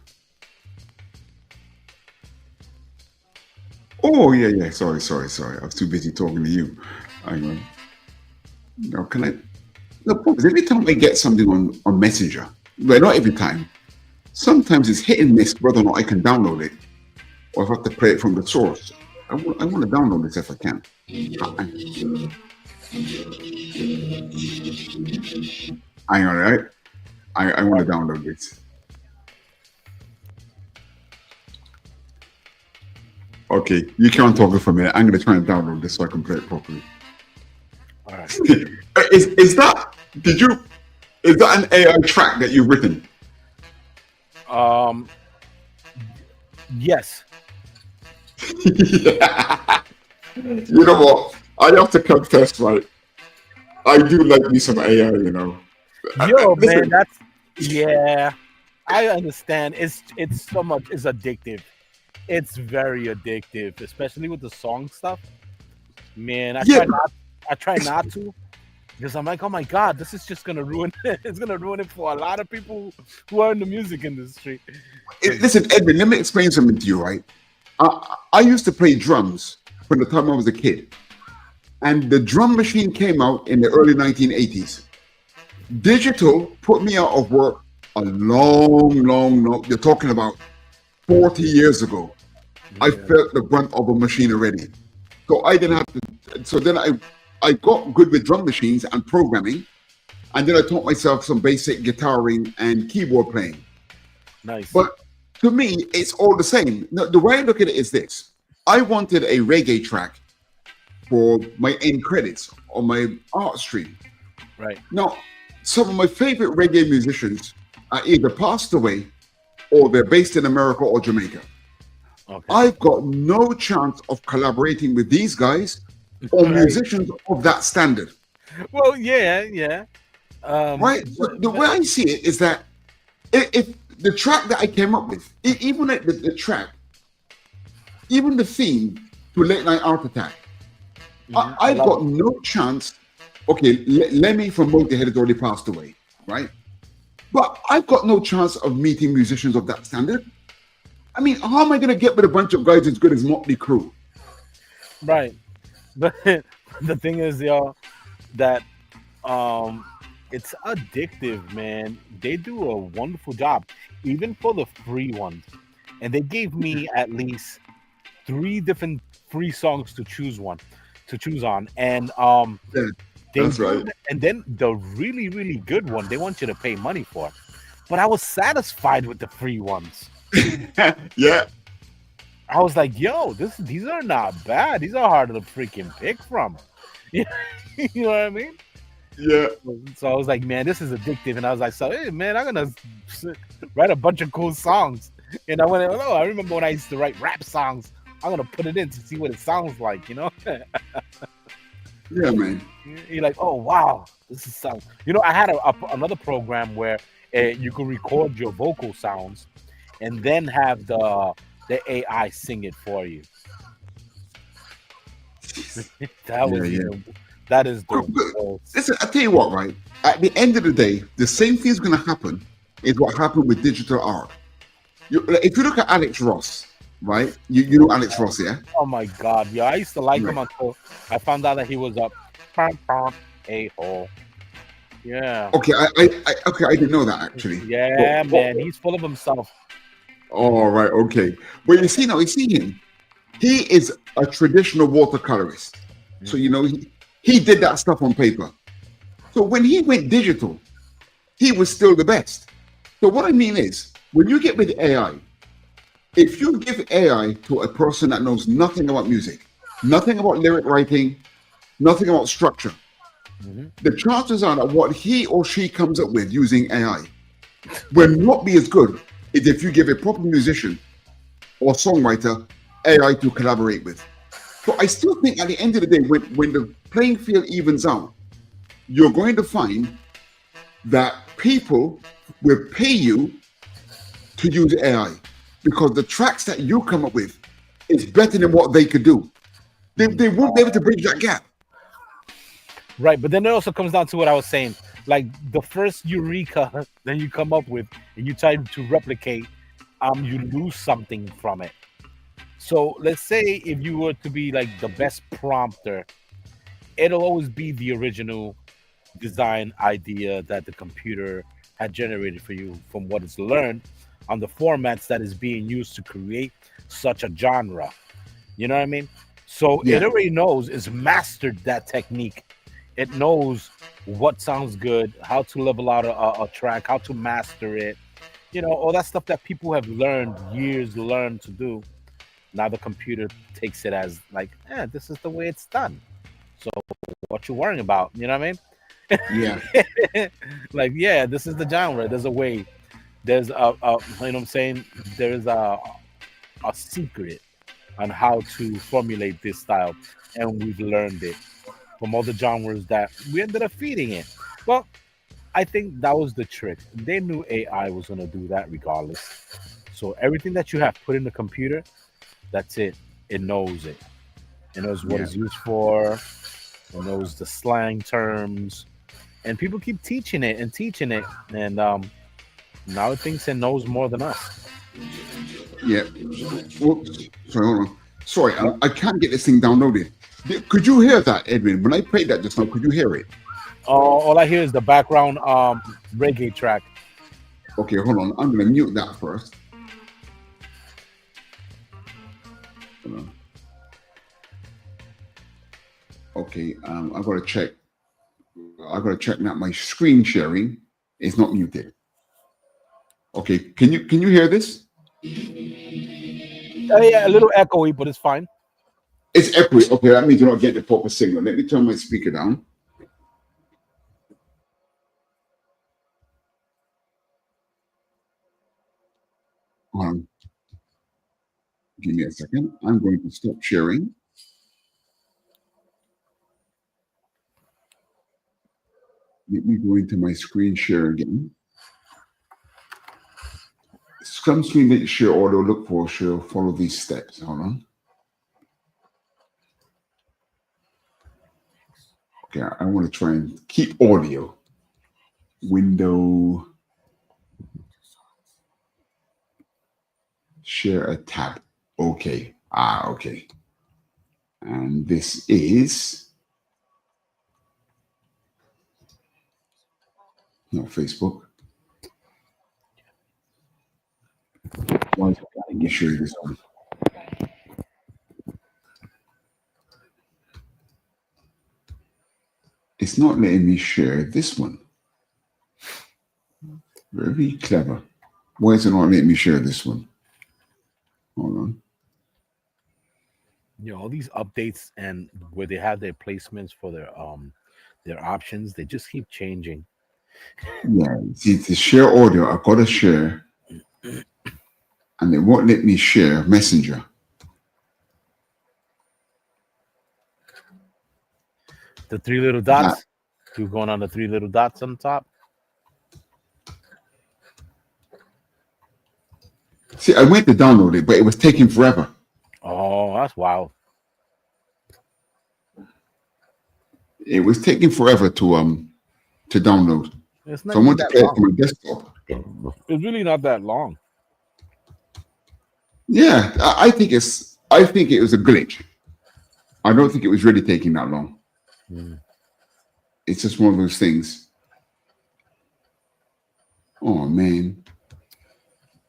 Oh, yeah. Sorry. I was too busy talking to you. Hang on. Now, can I? The problem is every time I get something on Messenger, well, not every time. Sometimes it's hit and miss whether or not I can download it, or if I have to play it from the source. I want to download this if I can. Hang on, right? I want to download this. Okay, you can't talk for a minute. I'm going to try and download this so I can play it properly. All right. Is that an AI track that you've written? Yes. You know what? I have to confess, right? I do like me some AI, Yo, man, I understand. It's so much. It's addictive. It's very addictive, especially with the song stuff. Man, I try not to, because I'm like, oh my god, this is just gonna ruin it. It's gonna ruin it for a lot of people who are in the music industry. Listen, Edwin, let me explain something to you, right? I used to play drums from the time I was a kid, and the drum machine came out in the early 1980s. Digital put me out of work a long, you're talking about 40 years ago. I felt the brunt of a machine already. So I didn't have to. So then I got good with drum machines and programming. And then I taught myself some basic guitaring and keyboard playing. Nice. But to me, it's all the same. Now, the way I look at it is this. I wanted a reggae track for my end credits on my art stream. Right. Now, some of my favorite reggae musicians are either passed away or they're based in America or Jamaica. Okay. I've got no chance of collaborating with these guys or musicians of that standard. Well, yeah. Right? So the way I see it is that if the track that I came up with, even the track, even the theme to Late Night Art Attack, I've got no chance. Okay, Lemmy from Motorhead has already passed away, right? But I've got no chance of meeting musicians of that standard. I mean, how am I going to get with a bunch of guys as good as Motley Crue? Right. But the thing is, y'all, that it's addictive, man. They do a wonderful job, even for the free ones. And they gave me at least 3 different free songs to choose on. And that's right. And then the really, really good one, they want you to pay money for. But I was satisfied with the free ones. Yeah. I was like, yo, these are not bad. These are hard to freaking pick from. You know what I mean? Yeah. So I was like, man, this is addictive. And I was like, so hey, man, I'm gonna write a bunch of cool songs. And I went, oh, I remember when I used to write rap songs. I'm gonna put it in to see what it sounds like, you know? Yeah, man. You're like, oh wow, this is sound. I had another program where you could record your vocal sounds, and then have the AI sing it for you. That was Yeah. that is the Listen, I tell you what, right? At the end of the day, the same thing is going to happen is what happened with digital art. If you look at Alex Ross, right? You know Alex Ross, yeah? Oh my god, yeah, I used to like him Right. until I found out that he was a hole. Yeah, Okay, I didn't know that actually. yeah, But- man, he's full of himself. All right, okay. But you see him. He is a traditional watercolorist. So he did that stuff on paper. So when he went digital, he was still the best. So what I mean is, when you get with AI, if you give AI to a person that knows nothing about music, nothing about lyric writing, nothing about structure, the chances are that what he or she comes up with using AI will not be as good as if you give a proper musician or songwriter AI to collaborate with. So I still think at the end of the day, when the playing field evens out, you're going to find that people will pay you to use AI because the tracks that you come up with is better than what they could do. They won't be able to bridge that gap. Right, but then it also comes down to what I was saying. Like the first eureka that you come up with and you try to replicate, you lose something from it. So let's say if you were to be like the best prompter, it'll always be the original design idea that the computer had generated for you from what it's learned on the formats that is being used to create such a genre. You know what I mean? So Yeah. it already knows, it's mastered that technique. It knows what sounds good, how to level out a track, how to master it, all that stuff that people have learned to do. Now the computer takes it as like, this is the way it's done. So what you worrying about? You know what I mean? Yeah. Like, yeah, this is the genre. There's a way. There's you know what I'm saying? There's a secret on how to formulate this style, and we've learned it from all the genres that we ended up feeding it. Well, I think that was the trick. They knew AI was gonna do that regardless. So everything that you have put in the computer, that's it. It knows it. It knows what it's used for. It knows the slang terms, and people keep teaching it, and now it thinks it knows more than us. Yeah. Whoops. Sorry, hold on. Sorry, I can't get this thing downloaded. Could you hear that, Edwin? When I played that just now, could you hear it? All I hear is the background reggae track. Okay, hold on. I'm going to mute that first. Hold on. Okay, I've got to check. I've got to check that my screen sharing is not muted. Okay, can you hear this? Yeah, a little echoey, but it's fine. It's echoey. Okay, that means you're not getting the proper signal. Let me turn my speaker down. Give me a second. I'm going to stop sharing. Let me go into my screen share again. Some screen that you share audio, look for share, follow these steps. Hold on. Okay, I want to try and keep audio. Window. Share a tab. Okay. Okay. And this is no Facebook. Why is it letting me share this one? It's not letting me share this one. Very clever. Why is it not letting me share this one? Hold on. All these updates and where they have their placements for their options, they just keep changing. Yeah, see, to share audio, I've got to share, and it won't let me share Messenger. The three little dots. Keep going on the three little dots on top. See, I went to download it, but it was taking forever. Oh, that's wild. It was taking forever to download. It's not So I even want to that play it long. to my desktop. It's really not that long. Yeah, I think it was a glitch. I don't think it was really taking that long. It's just one of those things. Oh man,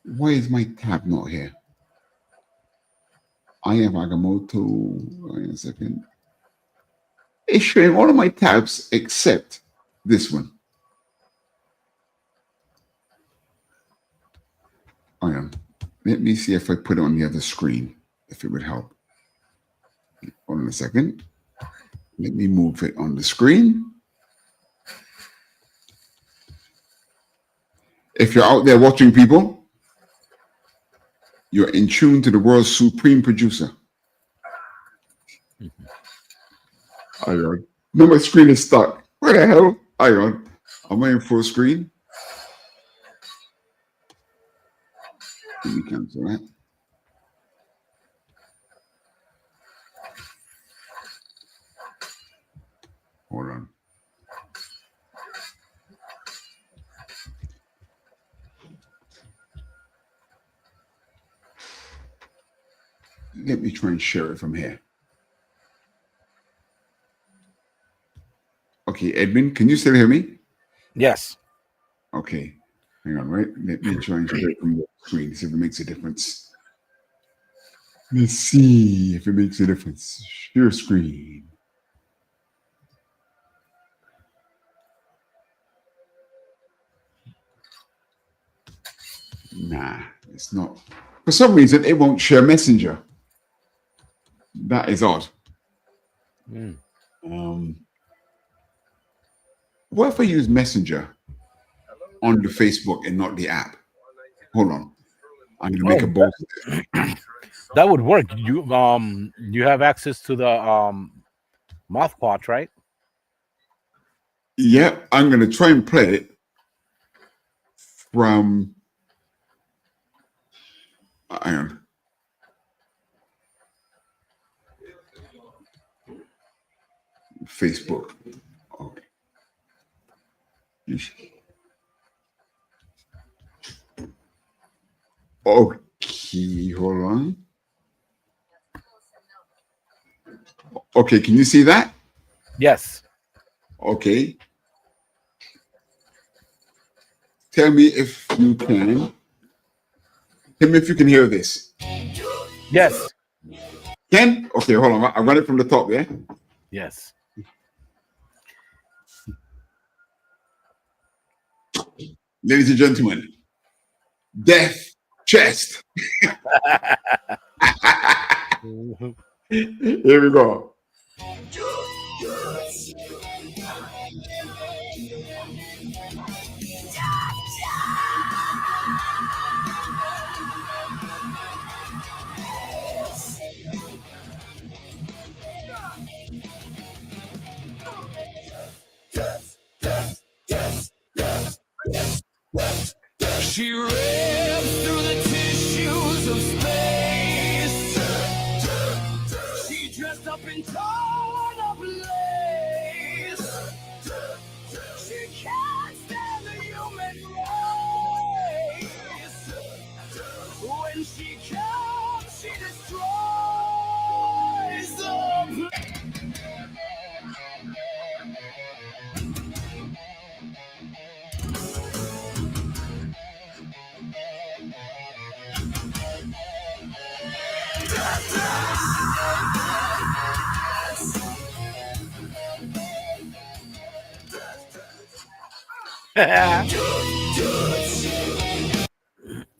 why is my tab not here? I have Agamotto. Wait a second. It's showing all of my tabs except this one. Let me see if I put it on the other screen, if it would help. Hold on a second. Let me move it on the screen. If you're out there watching, people, you're in tune to the world's supreme producer. No, my screen is stuck. Where the hell? Am I in full screen? Let me cancel that. Hold on. Let me try and share it from here. Okay, Edwin, can you still hear me? Yes. Okay. Hang on, right? Let me try and share it from the screen, see if it makes a difference. Let's see if it makes a difference. Share screen. Nah, it's not. For some reason, it won't share Messenger. That is odd. What if I use Messenger on the Facebook and not the app? Hold on. I'm going to make a bold. That would work. You have access to the MASCOT, right? Yeah, I'm going to try and play it from Facebook. Okay. Okay, hold on. Okay, can you see that? Yes. Okay. Tell me if you can. Tell me if you can hear this. Yes. Ken? Okay, hold on. I run it from the top, yeah? Yes. Ladies and gentlemen, Death Chest. Here we go. She rips through the tissues of space. She dressed up in torn up lace. She can't stand the human race. When she comes, she destroys the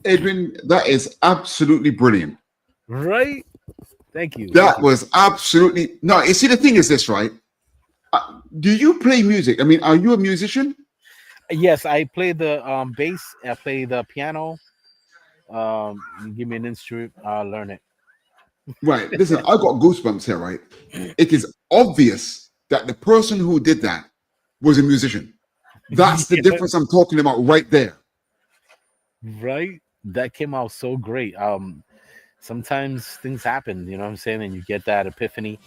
Edwin, that is absolutely brilliant. Right? Thank you. That was absolutely no. You see, the thing is this, right? Do you play music? I mean, are you a musician? Yes, I play the bass. I play the piano. You give me an instrument, I'll learn it. Right. Listen, I got goosebumps here, right? It is obvious that the person who did that was a musician. That's the Yeah. difference I'm talking about right there. Right? That came out so great. Sometimes things happen, you know what I'm saying, and you get that epiphany.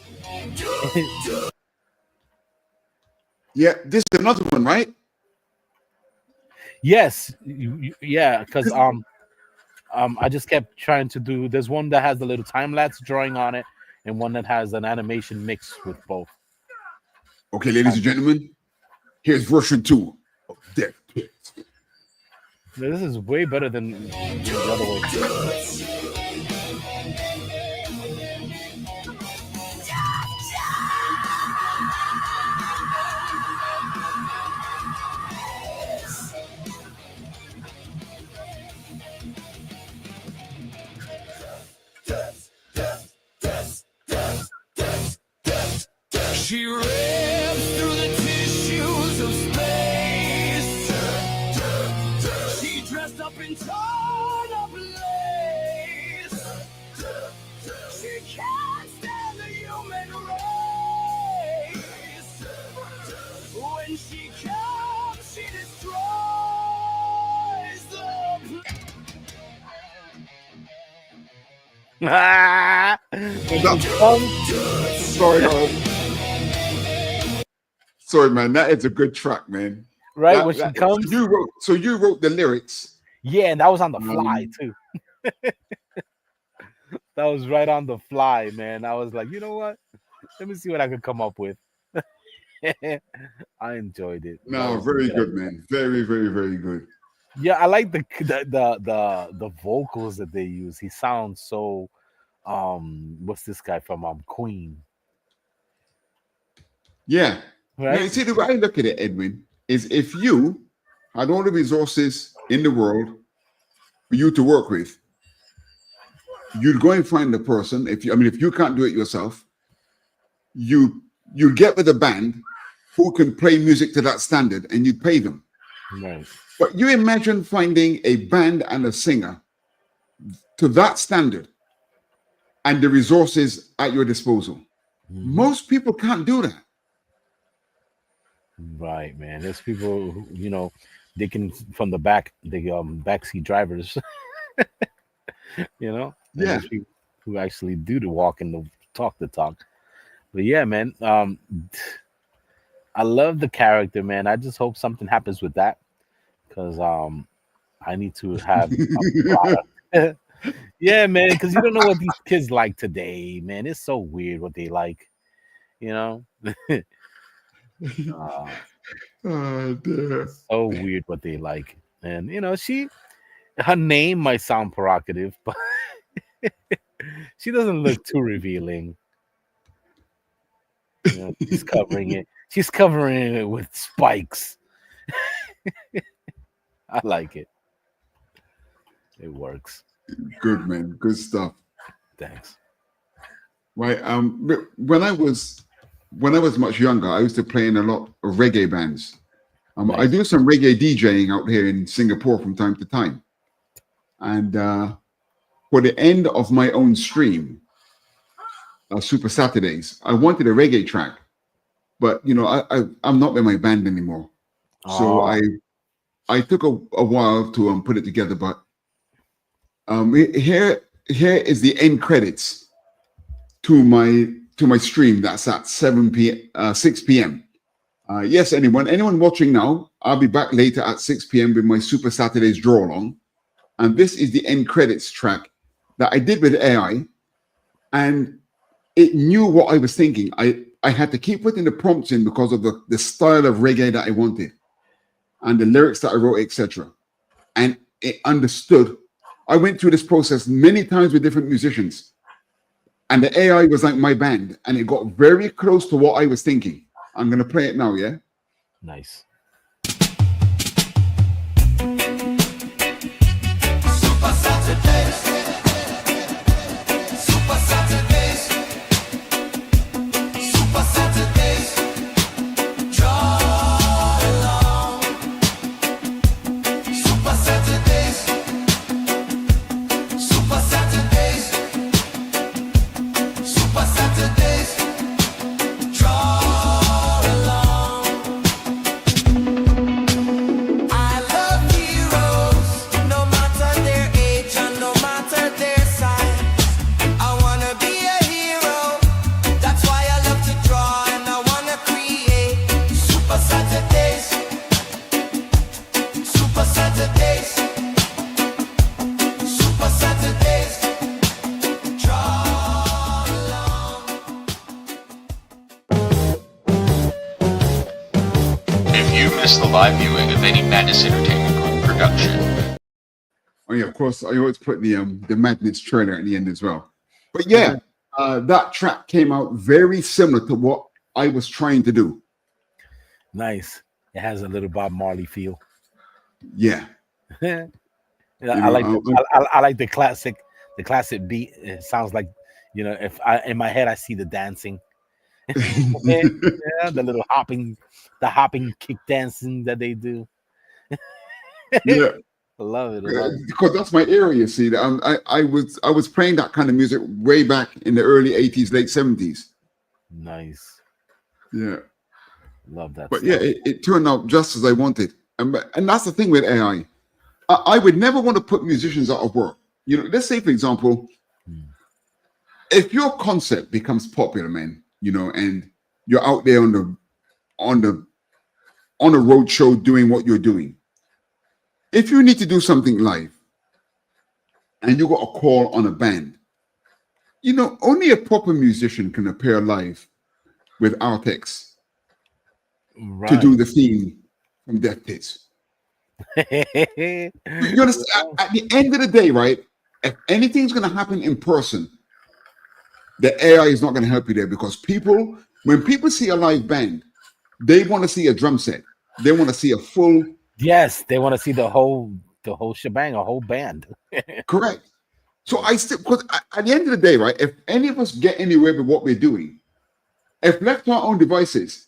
Yeah, this is another one, right? Yes, yeah, because I just kept trying to do. There's one that has the little time lapse drawing on it, and one that has an animation mix with both. Okay, ladies and gentlemen, here's version 2 of Death Kids. This is way better than the other way. She rips through the tissues of space. She dressed up in torn up lace. She can't stand the human race. When she comes, she destroys the Sorry, sorry, man. That is a good track, man. Right, when she comes. So you wrote the lyrics. Yeah, and that was on the fly too. That was right on the fly, man. I was like, you know what? Let me see what I could come up with. I enjoyed it. No, very good, man. Very, very, very good. Yeah, I like the vocals that they use. He sounds so what's this guy from Queen? Yeah. Right? Now, you see, the way I look at it, Edwin, is if you had all the resources in the world for you to work with, you'd go and find the person. If you can't do it yourself, you get with a band who can play music to that standard, and you pay them. Right. But you imagine finding a band and a singer to that standard and the resources at your disposal. Mm-hmm. Most people can't do that. Right, man. There's people who, you know, they can from the back, the backseat drivers. You know, and Yeah. there's people who actually do the walk and the talk the talk. But yeah, man, I love the character, man. I just hope something happens with that because I need to have a product. Yeah, man, because you don't know what these kids like today, man. It's so weird what they like, you know. Oh, dear. So weird what they like, and you know, her name might sound provocative, but she doesn't look too revealing. You know, she's covering it. She's covering it with spikes. I like it. It works. Good, man. Good stuff. Thanks. Right. When I was much younger, I used to play in a lot of reggae bands. I do some reggae DJing out here in Singapore from time to time. And for the end of my own stream, Super Saturdays, I wanted a reggae track, but you know, I'm not with my band anymore, so I took a while to put it together. But here is the end credits to my stream. That's at 6 p.m. Yes, anyone watching now, I'll be back later at 6 p.m. with my Super Saturdays draw along, and this is the end credits track that I did with AI, and it knew what I was thinking. I had to keep putting the prompts in because of the style of reggae that I wanted and the lyrics that I wrote, etc. And it understood. I went through this process many times with different musicians, and the AI was like my band, and it got very close to what I was thinking. I'm going to play it now, yeah? Nice. Super Saturdays. Super Saturdays. you missed the live viewing of any Madness Entertainment Group production. Oh yeah, of course. I always put the Madness trailer at the end as well. But yeah, that track came out very similar to what I was trying to do. Nice. It has a little Bob Marley feel. Yeah. I know, like the classic beat. It sounds like, if in my head I see the dancing. Yeah, the hopping kick dancing that they do. Yeah. I love it. Because that's my area, you see. I was playing that kind of music way back in the early 80s, late 70s. Nice. Yeah. Love that. But stuff. yeah, it turned out just as I wanted. And that's the thing with AI. I would never want to put musicians out of work. Let's say, for example, if your concept becomes popular, man, and you're out there on a road show doing what you're doing. If you need to do something live and you got a call on a band, only a proper musician can appear live with Artex to do the theme from Death Pits. You understand? At the end of the day, right? If anything's going to happen in person, the AI is not going to help you there, because when people see a live band, they want to see a drum set. They want to see a full. Yes, they want to see the whole shebang, a whole band. Correct. So because at the end of the day, right? If any of us get anywhere with what we're doing, if left to our own devices,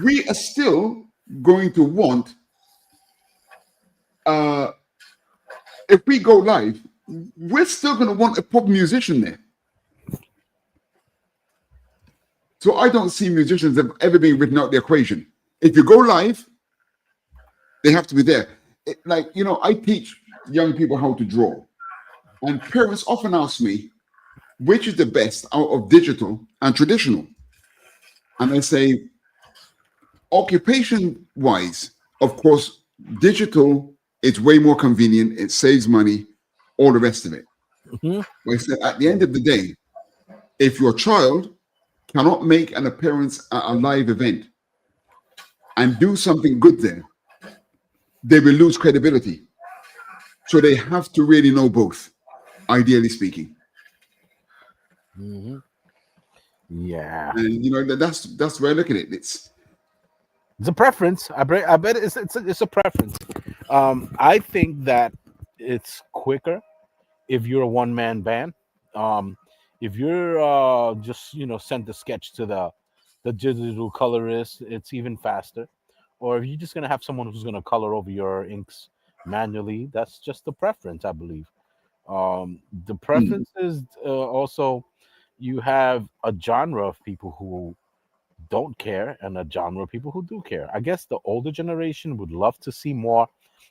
we are still going to want. If we go live, we're still going to want a pop musician there. So I don't see musicians ever being written out the equation. If you go live, they have to be there. I teach young people how to draw. And parents often ask me, which is the best out of digital and traditional? And I say, occupation-wise, of course, digital, it's way more convenient. It saves money, all the rest of it. Mm-hmm. But I said, at the end of the day, if your child cannot make an appearance at a live event and do something good there, they will lose credibility. So they have to really know both, ideally speaking. Mm-hmm. Yeah. And that's where I look at it. It's a preference. I bet it's a preference. I think that it's quicker if you're a one-man band. If you're just send the sketch to the digital colorist, it's even faster. Or if you're just gonna have someone who's gonna color over your inks manually, that's just the preference, I believe. The preference is also, you have a genre of people who don't care and a genre of people who do care. I guess the older generation would love to see more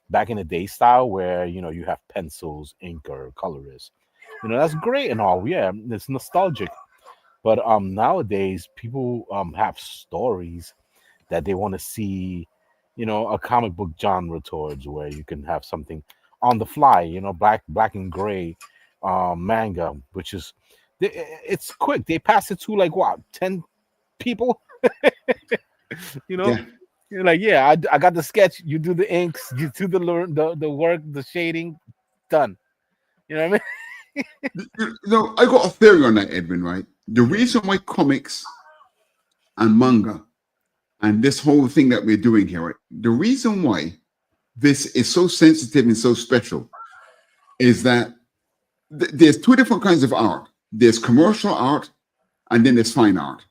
back in the day style, where you have pencils, ink, or colorists. That's great and all. Yeah, it's nostalgic. But nowadays people have stories that they want to see, a comic book genre towards, where you can have something on the fly, black and gray manga, which is it's quick. They pass it to like 10 people. Yeah. You're like, yeah, I got the sketch. You do the inks, you do the work, the shading, done. You know what I mean? I got a theory on that, Edwin, right? The reason why comics and manga and this whole thing that we're doing here, right? The reason why this is so sensitive and so special is that there's two different kinds of art. There's commercial art, and then there's fine art.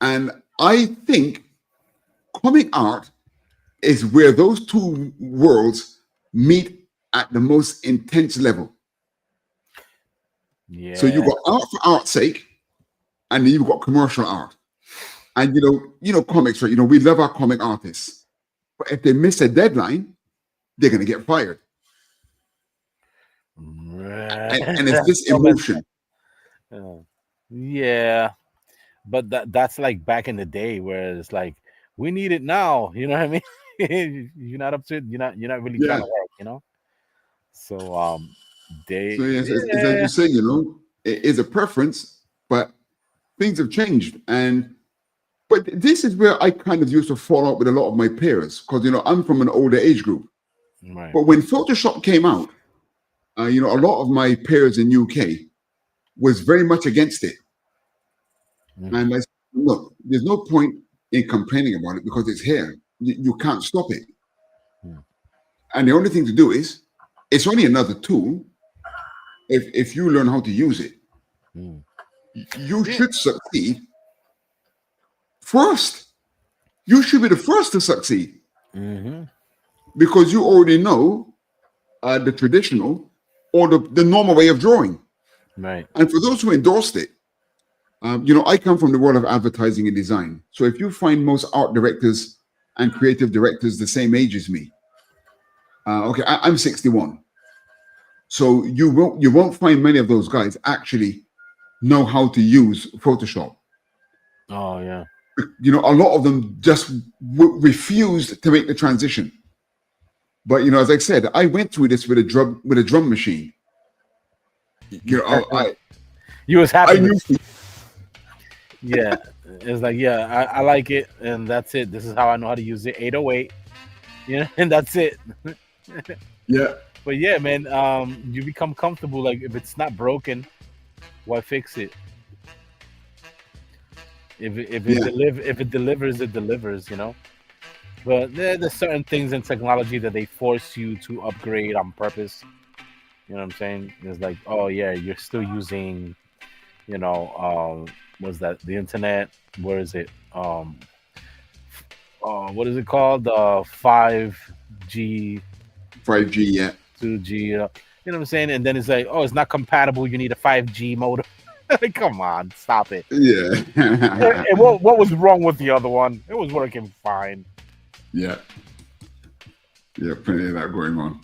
And I think comic art is where those two worlds meet at the most intense level. Yeah. So you've got art for art's sake, and then you've got commercial art. And comics, right? We love our comic artists, but if they miss a deadline, they're gonna get fired. And it's this emotion. Yeah, but that's like back in the day, where it's like, we need it now. You know what I mean? You're not up to it. You're not really trying to work. So yes, it's like you say, it is a preference, but things have changed. But this is where I kind of used to fall out with a lot of my peers because, I'm from an older age group. Right. But when Photoshop came out, a lot of my peers in UK was very much against it. And I said, look, there's no point in complaining about it because it's here. You can't stop it. And the only thing to do is, it's only another tool if you learn how to use it. You should succeed first. You should be the first to succeed because you already know the traditional or the normal way of drawing. Right. And for those who endorsed it, I come from the world of advertising and design. So if you find most art directors and creative directors the same age as me, I'm 61. So you won't find many of those guys actually know how to use Photoshop. Oh yeah. A lot of them just refused to make the transition. But as I said, I went through this with a drum machine. You was happy. I knew. Yeah, it's like, I like it, and that's it. This is how I know how to use it. 808, and that's it. Yeah. But yeah, man, you become comfortable. Like if it's not broken, why fix it? If it delivers, it delivers. But there's certain things in technology that they force you to upgrade on purpose. You know what I'm saying? It's like, oh yeah, you're still using, what's that? The internet? Where is it? What is it called? 5G. 5G, yeah. 2G. You know what I'm saying? And then it's like, oh, it's not compatible. You need a 5G modem. Come on, stop it. Yeah. And what was wrong with the other one? It was working fine. Yeah. Yeah, plenty of that going on.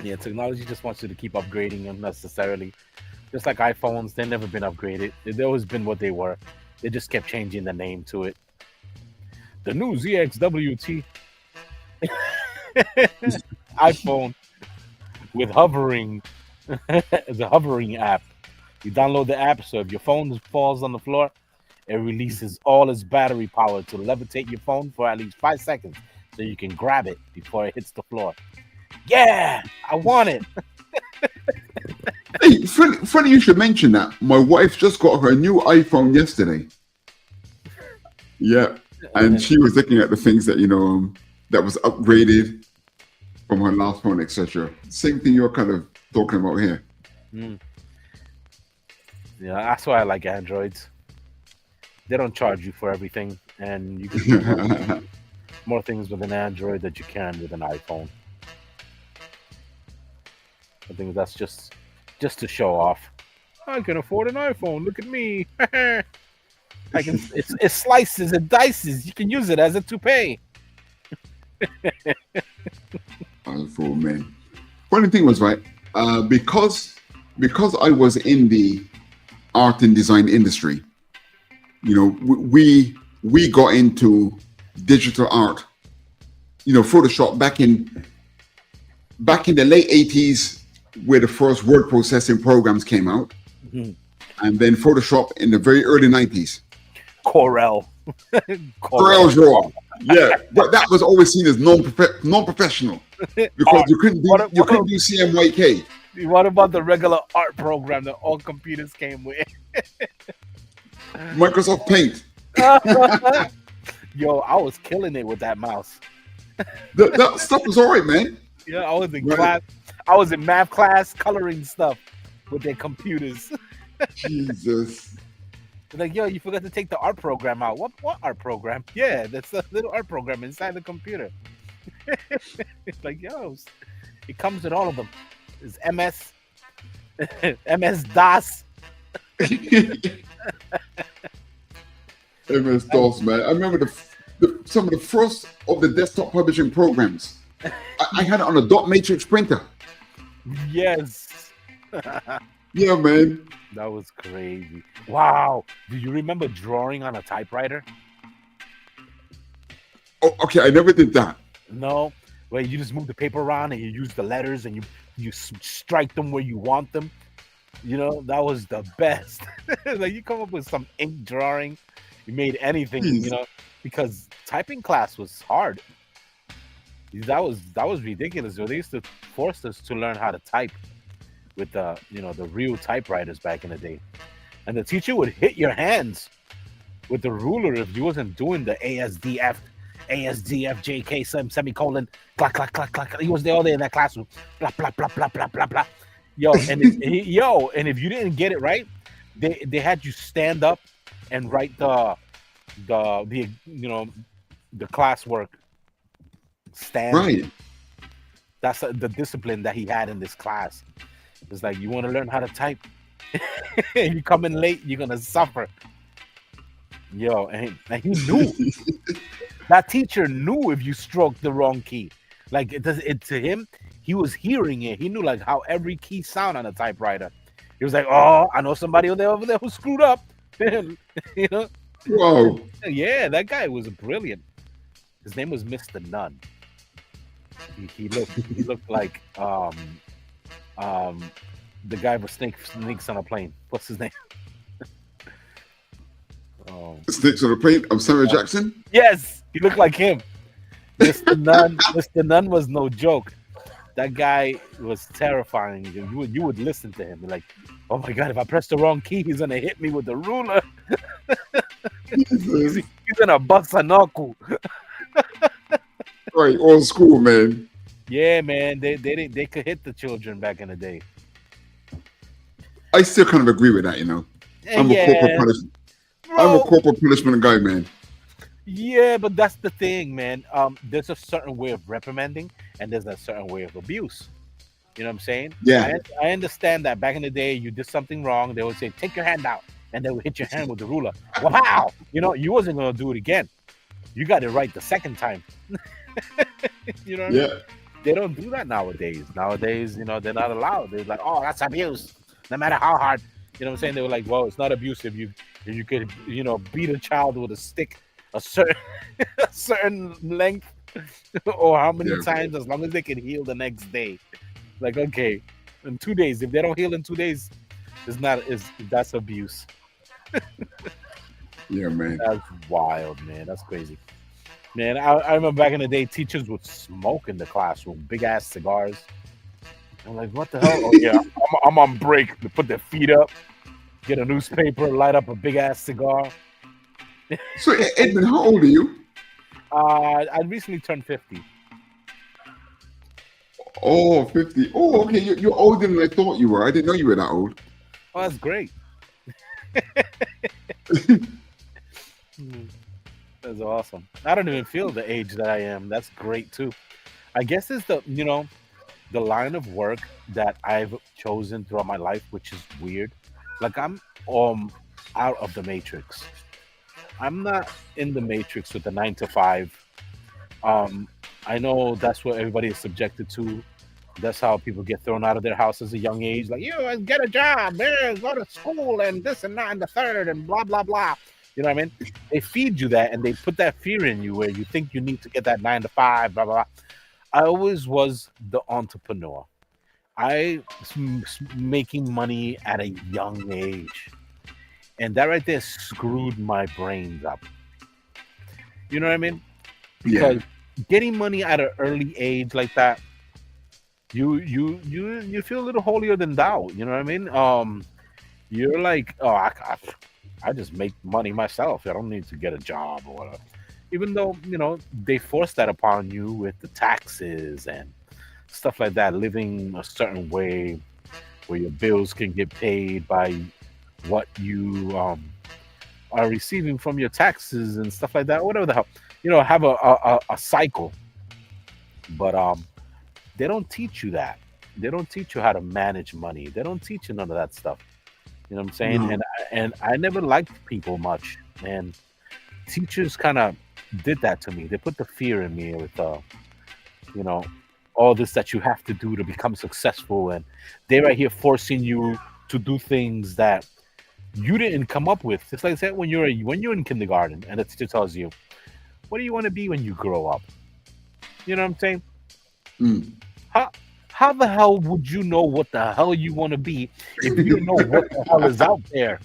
Yeah, technology just wants you to keep upgrading unnecessarily. Just like iPhones, they've never been upgraded. They've always been what they were. They just kept changing the name to it. The new ZXWT iPhone with hovering. It's a hovering app. You download the app, so if your phone falls on the floor, it releases all its battery power to levitate your phone for at least 5 seconds so you can grab it before it hits the floor. Yeah, I want it. Hey, funny you should mention that. My wife just got her new iPhone yesterday. Yeah, and she was looking at the things that that was upgraded from her last phone, etc. Same thing you're kind of talking about here. Yeah, that's why I like Androids. They don't charge you for everything, and you can do more things with an Android that you can with an iPhone. I think that's just to show off. I can afford an iPhone. Look at me. It slices and dices. You can use it as a toupee. iPhone, man. Funny thing was, right, because I was in the art and design industry, we got into digital art, Photoshop back in the late 80s, where the first word processing programs came out, and then Photoshop in the very early 90s. CRoM. CRoM draw. Yeah, but that was always seen as non-professional because you couldn't do CMYK. What about the regular art program that all computers came with? Microsoft Paint. Yo, I was killing it with that mouse. That stuff was all right, man. Yeah, I was in class. I was in math class coloring stuff with their computers. Jesus. Like, yo, you forgot to take the art program out. What art program? Yeah, that's a little art program inside the computer. It's like, yo, it comes with all of them. It's MS, MS-DOS. MS-DOS, man. I remember some of the first of the desktop publishing programs. I had it on a dot matrix printer. Yes. Yeah, man. That was crazy. Wow. Do you remember drawing on a typewriter? Oh, okay. I never did that. No. Where you just move the paper around and you use the letters and you strike them where you want them. That was the best. Like you come up with some ink drawing You made anything, Jeez. because typing class was hard. That was ridiculous. So they used to force us to learn how to type with the real typewriters back in the day, and the teacher would hit your hands with the ruler if you wasn't doing the ASDF, semicolon, clack, clack, clack, clack. He was there all day in that classroom. Blah, blah, blah, blah, blah, blah, blah. And if you didn't get it right, they had you stand up and write the classwork stand. Right. That's the discipline that he had in this class. It's like, you want to learn how to type, and you come in late, you're gonna suffer. And he knew. That teacher knew if you stroked the wrong key. Like to him, he was hearing it. He knew like how every key sound on a typewriter. He was like, "Oh, I know somebody over there who screwed up." Whoa. Yeah, that guy was brilliant. His name was Mr. Nunn. He looked like the guy with snakes on a plane. What's his name? Snakes on the plane. I'm Samuel Jackson. Yes, he looked like him. Mr. Nunn. Mr. Nunn was no joke. That guy was terrifying. You would listen to him and like, oh my god, if I press the wrong key, he's gonna hit me with the ruler. he's gonna bust a knuckle. Right, old school, man. Yeah, man, they could hit the children back in the day. I still kind of agree with that, I'm a corporal punishment. I'm a corporal punishment guy, man. Yeah, but that's the thing, man. There's a certain way of reprimanding, and there's a certain way of abuse. You know what I'm saying? Yeah. I understand that back in the day, you did something wrong. They would say, "Take your hand out," and they would hit your hand with the ruler. Wow! You wasn't gonna do it again. You got it right the second time. You know what I mean? They don't do that nowadays. Nowadays, they're not allowed. They're like, "Oh, that's abuse." No matter how hard. You know what I'm saying? They were like, "Well, it's not abuse if you could, beat a child with a stick a certain length or how many times, as long as they can heal the next day." Like, okay, in 2 days. If they don't heal in 2 days, that's abuse. Yeah, man. That's wild, man. That's crazy. Man, I remember back in the day, teachers would smoke in the classroom, big ass cigars. I'm like, what the hell? Oh yeah, I'm on break. They put their feet up, get a newspaper, light up a big ass cigar. So, Edmund, how old are you? I recently turned 50. Oh, 50. Oh, okay. You're older than I thought you were. I didn't know you were that old. Oh, that's great. That's awesome. I don't even feel the age that I am. That's great too. I guess it's the line of work that I've chosen throughout my life, which is weird. Like, I'm out of the matrix. I'm not in the matrix with the 9 to 5. I know that's what everybody is subjected to. That's how people get thrown out of their house at a young age. Like, you get a job, go to school, and this and that and the third, and blah blah blah. You know what I mean? They feed you that, and they put that fear in you where you think you need to get that 9 to 5, blah blah blah. I always was the entrepreneur. I was making money at a young age, and that right there screwed my brains up. You know what I mean? Because getting money at an early age like that, you feel a little holier than thou. You know what I mean? You're like, oh, I just make money myself. I don't need to get a job or whatever. Even though, they force that upon you with the taxes and stuff like that, living a certain way where your bills can get paid by what you are receiving from your taxes and stuff like that, whatever the hell. Have a cycle. But they don't teach you that. They don't teach you how to manage money. They don't teach you none of that stuff. You know what I'm saying? No. And I never liked people much. And teachers kind of did that to me. They put the fear in me with, all this that you have to do to become successful. And they're right here forcing you to do things that you didn't come up with. It's like I said, when you're in kindergarten and the teacher tells you, what do you want to be when you grow up? You know what I'm saying? Mm. How the hell would you know what the hell you want to be if you don't know what the hell is out there?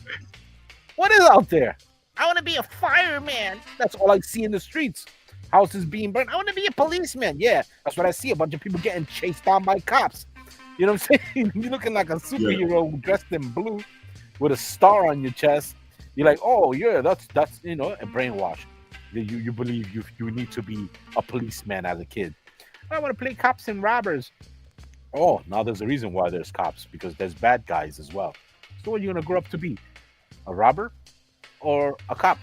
What is out there? I want to be a fireman. That's all I see in the streets. Houses being burned. I want to be a policeman. Yeah, that's what I see. A bunch of people getting chased down by cops. You know what I'm saying? You're looking like a superhero dressed in blue with a star on your chest. You're like, oh yeah, that's a brainwash. You believe you need to be a policeman as a kid. I want to play cops and robbers. Oh, now there's a reason why there's cops, because there's bad guys as well. So what are you gonna grow up to be? A robber or a cop?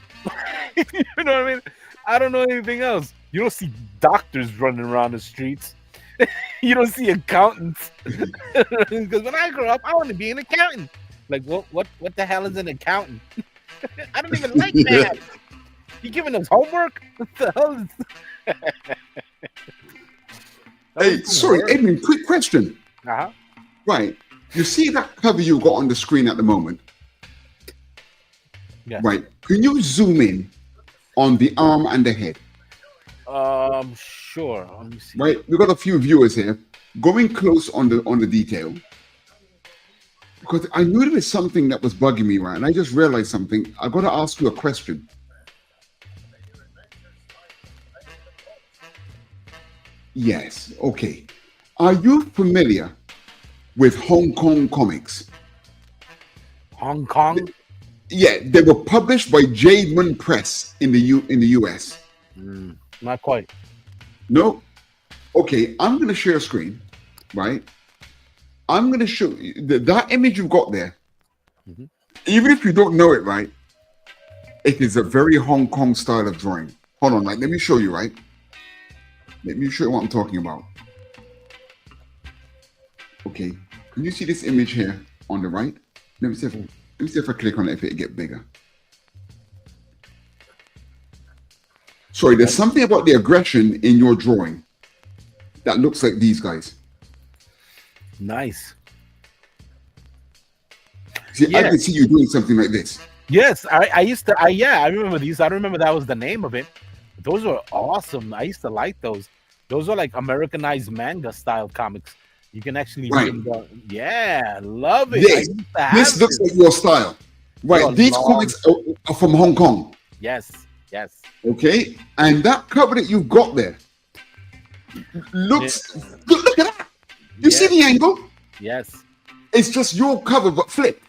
You know what I mean? I don't know anything else. You don't see doctors running around the streets. You don't see accountants. Because when I grow up, I want to be an accountant. Like, what the hell is an accountant? I don't even like that. You giving us homework? What the hell is... Hey, sorry, Edwin, quick question. Uh-huh. Right. You see that cover you got on the screen at the moment? Yeah. Right. Can you zoom in on the arm and the head? Sure. Let me see. Right. We've got a few viewers here. Going close on the detail. Because I knew there was something that was bugging me, right? And I just realized something. I got to ask you a question. Yes. Okay. Are you familiar with Hong Kong comics? Hong Kong? Yeah, they were published by Jademan Press in the US. Not quite. No? Okay, I'm going to share a screen, right? I'm going to show you that image you've got there. Mm-hmm. Even if you don't know it, right? It is a very Hong Kong style of drawing. Hold on, right? Let me show you, right? Let me show you what I'm talking about. Okay, can you see this image here on the right? Let me see if I click on it, if it get bigger. Sorry, there's something about the aggression in your drawing that looks like these guys. Nice. See, Yeah. I can see you doing something like this. Yes, I used to. I remember these. I don't remember that was the name of it. Those were awesome. I used to like those. Those are like Americanized manga style comics. You can actually Right. read them. Yeah, love it. I Yes, used to have this looks like your style. Right, Your these long- comics are from Hong Kong. Yes, yes. Okay, and that cover that you've got there looks. Look at that. You see the angle? Yes, It's just your cover but flip.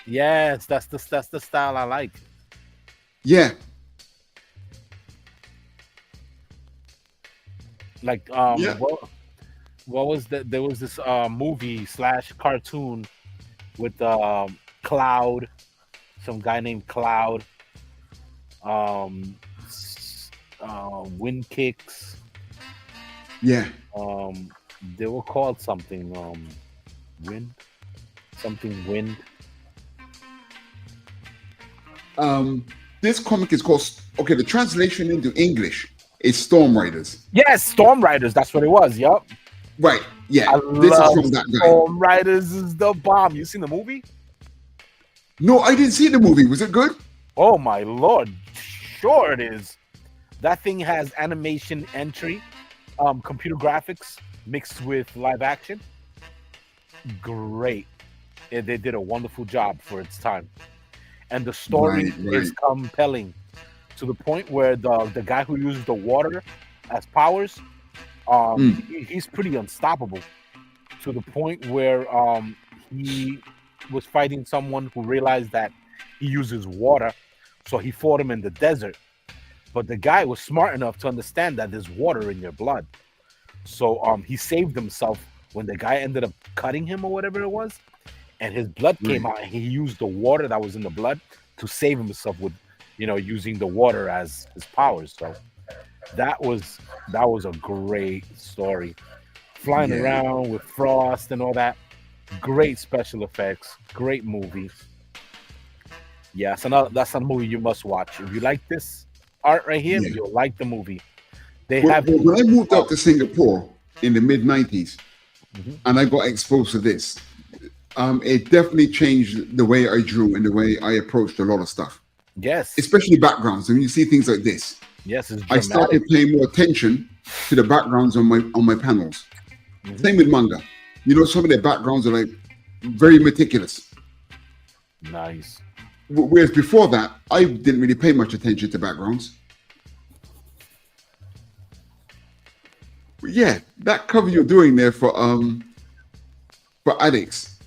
yes. That's the style I like. Yeah. Like Yeah. what was that? There was this movie / cartoon with Cloud, some guy named Cloud. Wind kicks. Yeah. They were called something wind. This comic is called. Okay, the translation into English is Storm Riders. Yes, Storm Riders. That's what it was. Yup. Right. Yeah. I This is love from that guy. Storm Riders is the bomb. You seen the movie? No, I didn't see the movie. Was it good? Oh my lord, sure it is. That thing has animation entry, computer graphics mixed with live action. Great. They did a wonderful job for its time. And the story Right. is compelling to the point where the guy who uses the water as powers, he's pretty unstoppable. To the point where he was fighting someone who realized that he uses water, so he fought him in the desert. But the guy was smart enough to understand that there's water in your blood. So he saved himself when the guy ended up cutting him or whatever it was, and his blood came out, and he used the water that was in the blood to save himself with, using the water as his powers. So that was a great story. Flying around with frost and all that. Great special effects. Great movie. Yeah, so that's a movie you must watch. If you like this art right here, you'll like the movie. When I moved out to Singapore in the mid-90s, and I got exposed to this, it definitely changed the way I drew and the way I approached a lot of stuff. Yes. Especially backgrounds. When you see things like this, Yes, it's I dramatic. started paying more attention to the backgrounds on my panels. Same with manga. Some of their backgrounds are like very meticulous. Nice. Whereas before that, I didn't really pay much attention to backgrounds. But yeah, that cover you're doing there for Addicts,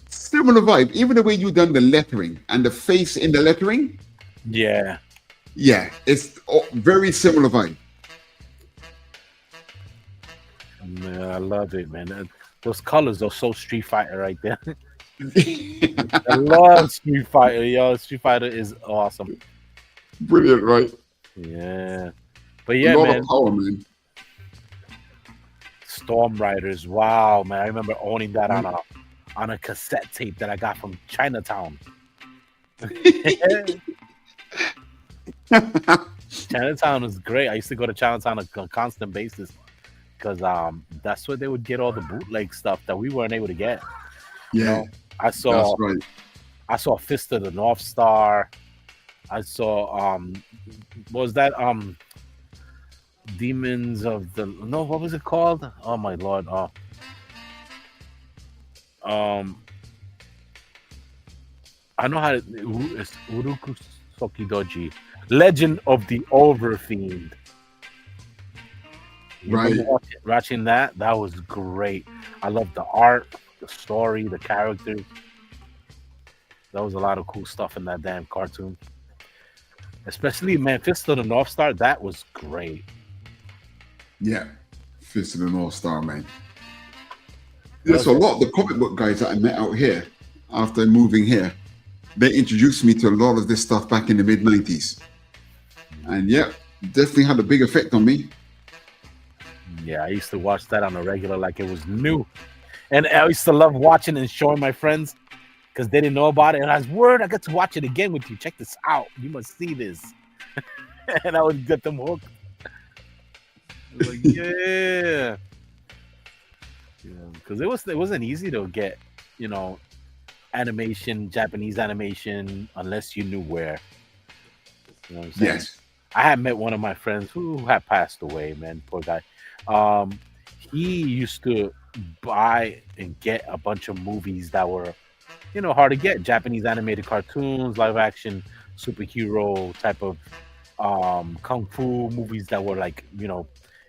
similar vibe. Even the way you done the lettering and the face in the lettering, Yeah. yeah, it's very similar vibe. Man, I love it, man. Those colors are so Street Fighter right there. I love Street Fighter, yo. Street Fighter is awesome. Brilliant, right? Yeah. But A yeah, lot man. of power, man. Storm Riders. Wow, man. I remember owning that on a cassette tape that I got from Chinatown. Chinatown is great. I used to go to Chinatown on a constant basis because that's where they would get all the bootleg stuff that we weren't able to get. Yeah, know, I saw that's right. I saw Fist of the North Star. I saw what was that Demons of the what was it called? Oh my lord. I know how to it's Uruku Sokidoji. Legend of the Overfiend. Right. Watching that was great. I love the art, the story, the characters. That was a lot of cool stuff in that damn cartoon. Especially, man, Fist of the North Star, that was great. Yeah, Fist of the North Star, man. There's a lot of the comic book guys that I met out here after moving here. They introduced me to a lot of this stuff back in the mid-90s. And yeah, definitely had a big effect on me. Yeah, I used to watch that on a regular like it was new. And I used to love watching and showing my friends because they didn't know about it. And I was I got to watch it again with you. Check this out. You must see this. And I would get them hooked. Like, yeah. Because it wasn't easy to get, animation, Japanese animation, unless you knew where. You know what I'm saying? Yes. I had met one of my friends who had passed away, man. Poor guy. He used to buy and get a bunch of movies that were, hard to get. Japanese animated cartoons, live action, superhero type of kung fu movies that were like,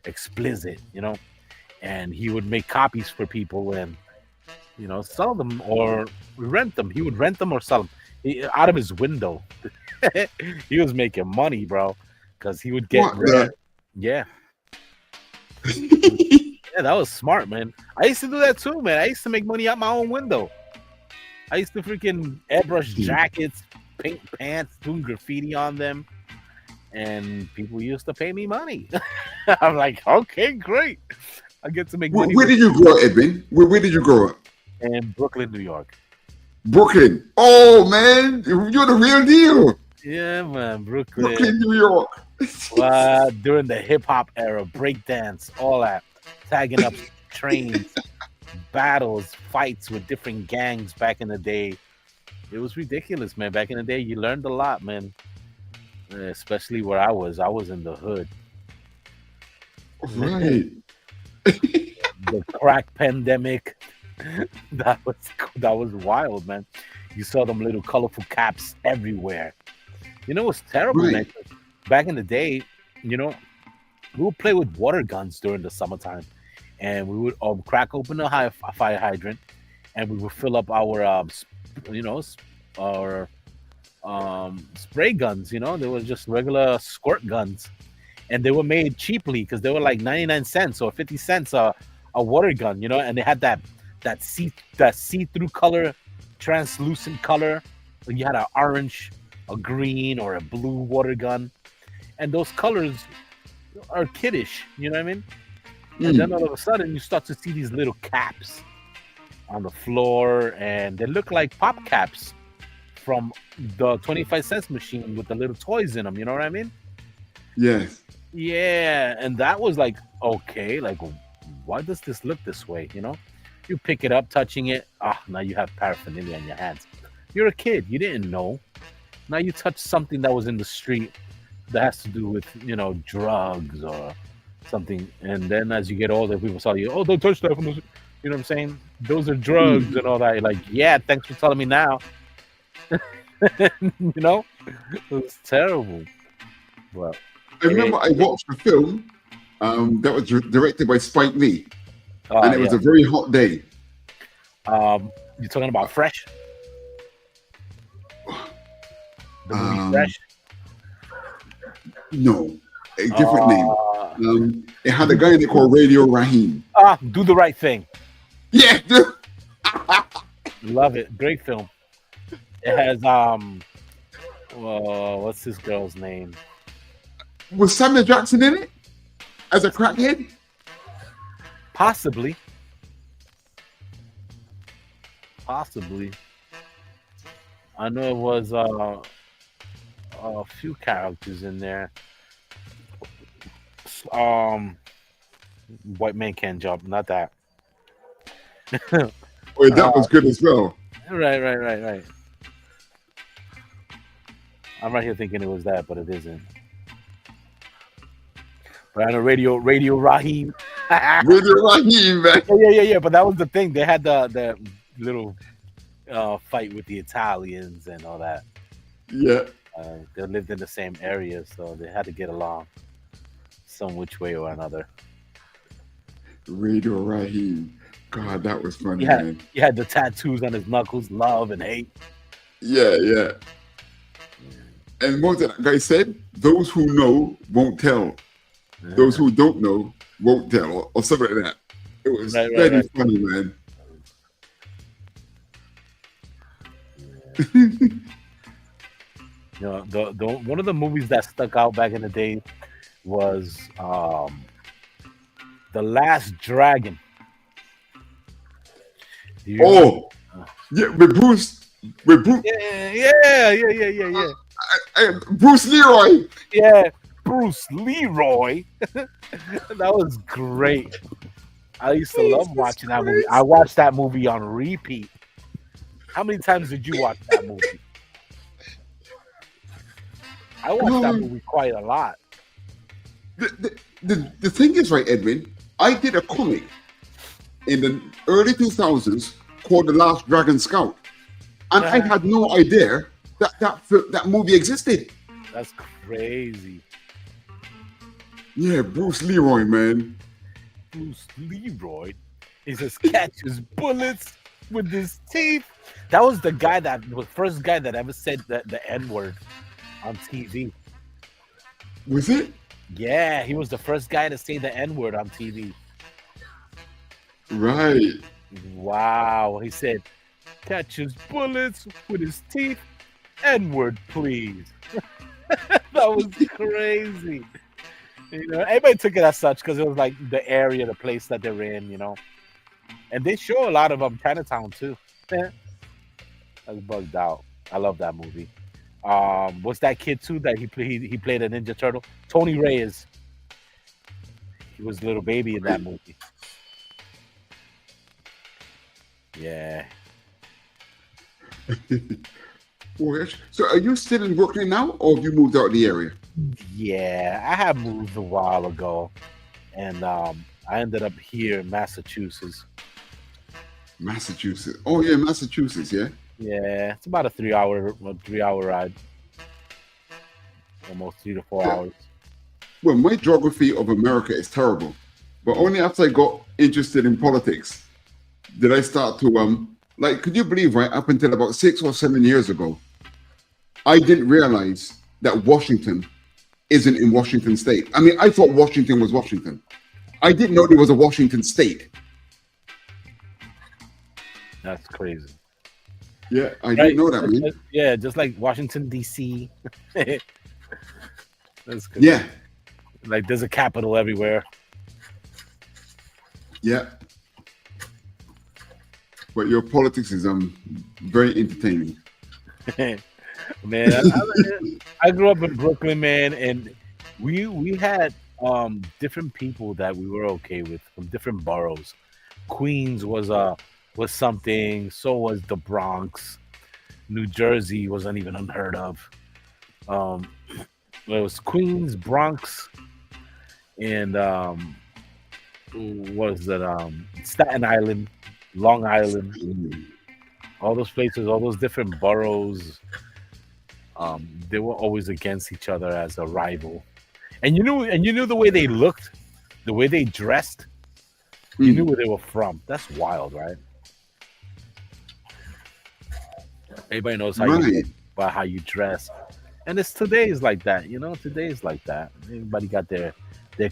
explicit, and he would make copies for people and, sell them or rent them. He would rent them or sell them out of his window. He was making money, bro, because he would get yeah. Yeah, that was smart, man. I used to do that too, man. I used to make money out my own window. I used to freaking airbrush jackets, paint pants, doing graffiti on them, and people used to pay me money. I'm like, okay, great. I get to make money. Where did you grow up, Edwin? Where did you grow up? In Brooklyn, New York. Brooklyn. Oh, man. You're the real deal. Yeah, man. Brooklyn. Brooklyn, New York. During the hip-hop era, breakdance, all that. Tagging up trains, battles, fights with different gangs back in the day. It was ridiculous, man. Back in the day, you learned a lot, man. Especially where I was. I was in the hood. Right. The crack pandemic. That was wild, man. You saw them little colorful caps everywhere. It was terrible, man. Back in the day, we would play with water guns during the summertime, and we would crack open a fire hydrant, and we would fill up our, spray guns. They were just regular squirt guns, and they were made cheaply because they were like 99 cents or 50 cents a water gun, and they had that see-through color, translucent color. You had an orange, a green, or a blue water gun, and those colors are kiddish, you know what I mean? And then all of a sudden you start to see these little caps on the floor, and they look like pop caps from the 25 cents machine with the little toys in them, you know what I mean? Yes. Yeah, and that was like, okay, like, why does this look this way, You pick it up, touching it, now you have paraphernalia in your hands. You're a kid, you didn't know. Now you touch something that was in the street that has to do with, drugs or something. And then as you get older, people tell you, don't touch that. You know what I'm saying? Those are drugs and all that. You're like, yeah, thanks for telling me now. You know, it was terrible. Well, I remember I watched a film that was directed by Spike Lee, and it was yeah. a very hot day. You're talking about Fresh? The movie Um, Fresh? No, a different name. It had a guy in it called Radio Raheem. Do the Right Thing. Yeah, Love it. Great film. It has what's this girl's name? was Samuel Jackson in it as a crackhead? Possibly. Possibly. I know it was a few characters in there. White Man Can't Jump, not that. Oh, that was good as well. Right. I'm right here thinking it was that, but it isn't. But I know Radio Raheem. Radio Raheem, man. Yeah. But that was the thing. They had the little fight with the Italians and all that. Yeah. They lived in the same area, so they had to get along some which way or another. Radio Raheem. God, that was funny, man. He had the tattoos on his knuckles, love and hate. Yeah. And what that guy said? Those who know won't tell. Those who don't know won't tell, or something like that. It was very funny, man. You know, the one of the movies that stuck out back in the day was The Last Dragon. Yeah, with Bruce. Yeah. Bruce Leroy. Yeah, Bruce Leroy. That was great. I used to love watching that movie. I watched that movie on repeat. How many times did you watch that movie? I watched that movie quite a lot. The thing is, right, Edwin, I did a comic in the early 2000s called The Last Dragon Scout. And I had no idea that movie existed. That's crazy. Yeah, Bruce Leroy, man. Bruce Leroy. He just catches bullets with his teeth. That was the guy that was first guy that ever said the N-word on TV. Was it? Yeah, he was the first guy to say the N-word on TV. Right. Wow. He said, catches bullets with his teeth. N-word, please. That was crazy. You know, everybody took it as such because it was like the area, the place that they're in, you know. And they show a lot of Chinatown too. That's bugged out. I love that movie. What's that kid too that he played a Ninja Turtle? Tony Reyes. He was a little baby in that movie. Yeah. So are you still in Brooklyn now, or have you moved out of the area? Yeah, I have moved a while ago, and I ended up here in Massachusetts. Massachusetts. Oh yeah, Massachusetts. Yeah. Yeah, it's about a 3 hour ride, almost 3 to 4 hours. Well, my geography of America is terrible, but only after I got interested in politics did I start to like. Could you believe, right? Up until about 6 or 7 years ago, I didn't realize that Washington isn't in Washington State. I mean, I thought Washington was Washington. I didn't know there was a Washington State. That's crazy. Yeah, I didn't know that, man. Yeah, just like Washington D.C. That's good. Yeah. Like there's a capital everywhere. Yeah. But your politics is very entertaining. Man, I grew up in Brooklyn, man, and we had different people that we were okay with from different boroughs. Queens was something, so was the Bronx. New Jersey wasn't even unheard of. It was Queens, Bronx, and what was that? Staten Island, Long Island. All those places, all those different boroughs, they were always against each other as a rival. And you knew the way they looked, the way they dressed. You knew where they were from. That's wild, right? Everybody knows how Right. about how you dress, and it's today's like that. Today's like that. Everybody got their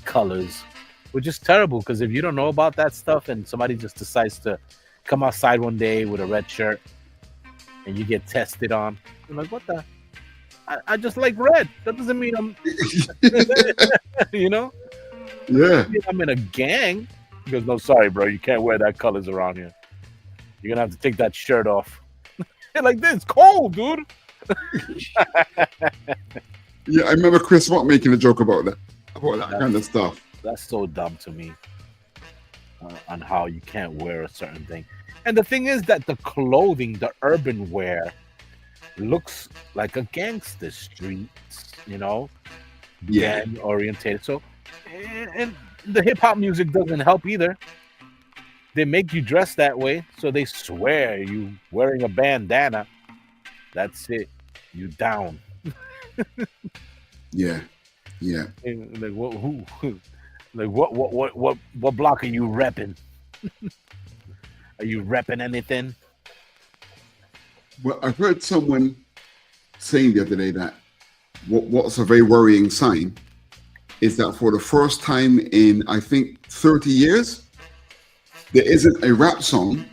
colors, which is terrible because if you don't know about that stuff and somebody just decides to come outside one day with a red shirt and you get tested on, you're like, what the? I just like red. That doesn't mean I'm, you know, Yeah. I'm in a gang. He goes, no, sorry, bro, you can't wear that colors around here. You're gonna have to take that shirt off. You're like, this cold, dude. Yeah, I remember Chris Rock making a joke about that kind of stuff. That's so dumb to me. On how you can't wear a certain thing. And the thing is that the clothing, the urban wear, looks like a gangster streets, Yeah. gang orientated. So, and the hip hop music doesn't help either. They make you dress that way, so they swear you wearing a bandana. That's it. You down. Yeah. Yeah. And like what? Who? Like what block are you repping? Are you repping anything? Well, I heard someone saying the other day that what's a very worrying sign is that for the first time in, I think, 30 years, there isn't a rap song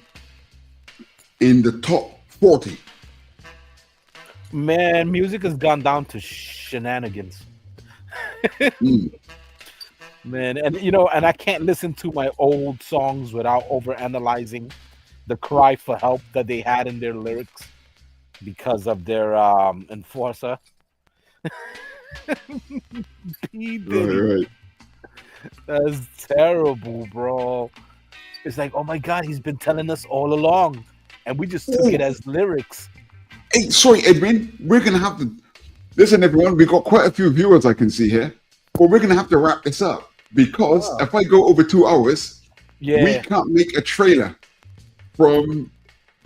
in the top 40. Man, music has gone down to shenanigans. Man, and I can't listen to my old songs without overanalyzing the cry for help that they had in their lyrics because of their enforcer. P. Diddy. Right. That's terrible, bro. It's like, oh my God, he's been telling us all along, and we just took it as lyrics. Hey, sorry, Edwin. We're gonna have to listen, everyone. We've got quite a few viewers I can see here, but we're gonna have to wrap this up because if I go over 2 hours, we can't make a trailer from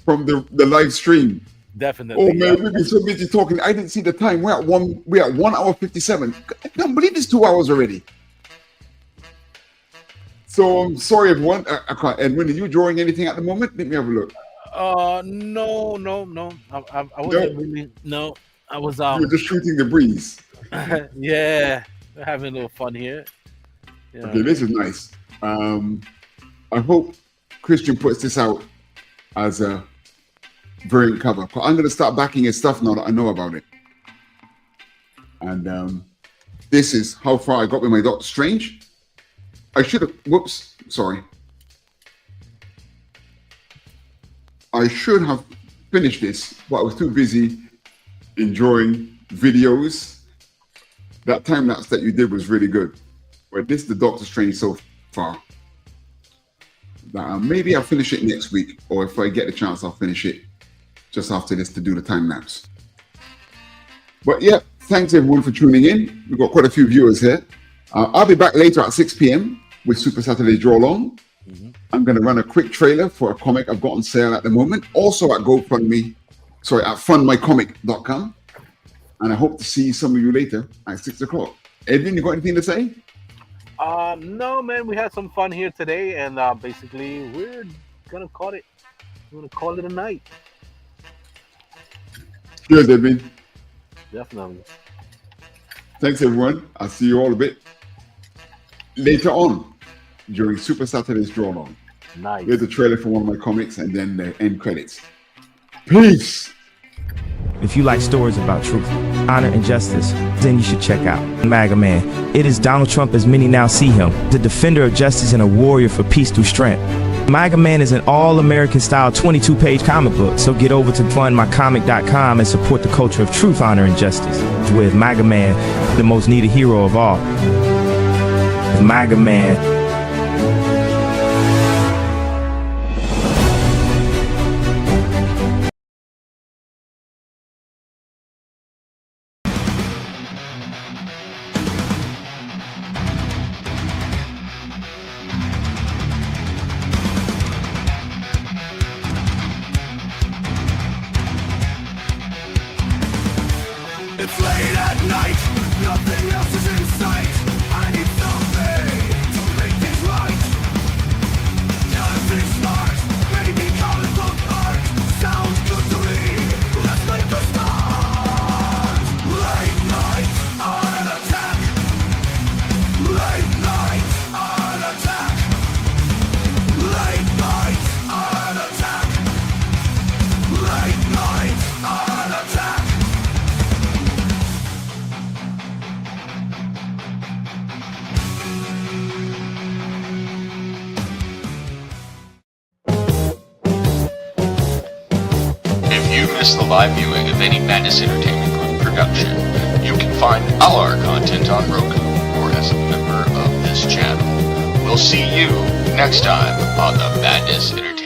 the live stream. Definitely. Oh man, we've been so busy talking. I didn't see the time. We're at 1 hour 57. I can't believe it's 2 hours already. So I'm sorry, everyone. I can't. Edwin, are you drawing anything at the moment? Let me have a look. No. I wasn't really. No, I was. You're just shooting the breeze. Yeah, we're having a little fun here. Yeah. Okay, this is nice. I hope Christian puts this out as a variant cover. I'm going to start backing his stuff now that I know about it. And this is how far I got with my Doctor Strange. I should have. Whoops, sorry. I should have finished this, but I was too busy enjoying videos. That time lapse that you did was really good. But this is the Doctor Strange so far. Maybe I'll finish it next week, or if I get the chance, I'll finish it just after this to do the time lapse. But yeah, thanks everyone for tuning in. We've got quite a few viewers here. I'll be back later at 6 p.m. with Super Saturday Draw Along. I'm going to run a quick trailer for a comic I've got on sale at the moment, also at GoFundMe, at fundmycomic.com. And I hope to see some of you later at 6 o'clock. Edwin, you got anything to say? No, man, we had some fun here today, and basically we're gonna call it. We're gonna call it a night. Cheers, Edwin. Definitely. Thanks, everyone. I'll see you all a bit later on during Super Saturday's Draw Along. Nice. Here's a trailer for one of my comics and then the end credits. Peace. If you like stories about truth, honor, and justice, then you should check out MAGA Man. It is Donald Trump as many now see him, the defender of justice and a warrior for peace through strength. MAGA Man is an all-American style 22-page comic book, so get over to fundmycomic.com and support the culture of truth, honor, and justice. With MAGA Man, the most needed hero of all. MAGA Man. At night, nothing else is in sight. I need something to make things right. Nothing smart, maybe call it book art. Sounds good to me, let's make a start. Late night on attack. Late night on attack. Late night on attack. Late night on attack. If you missed the live viewing of any Madness Entertainment Group production, you can find all our content on Roku or as a member of this channel. We'll see you next time on the Madness Entertainment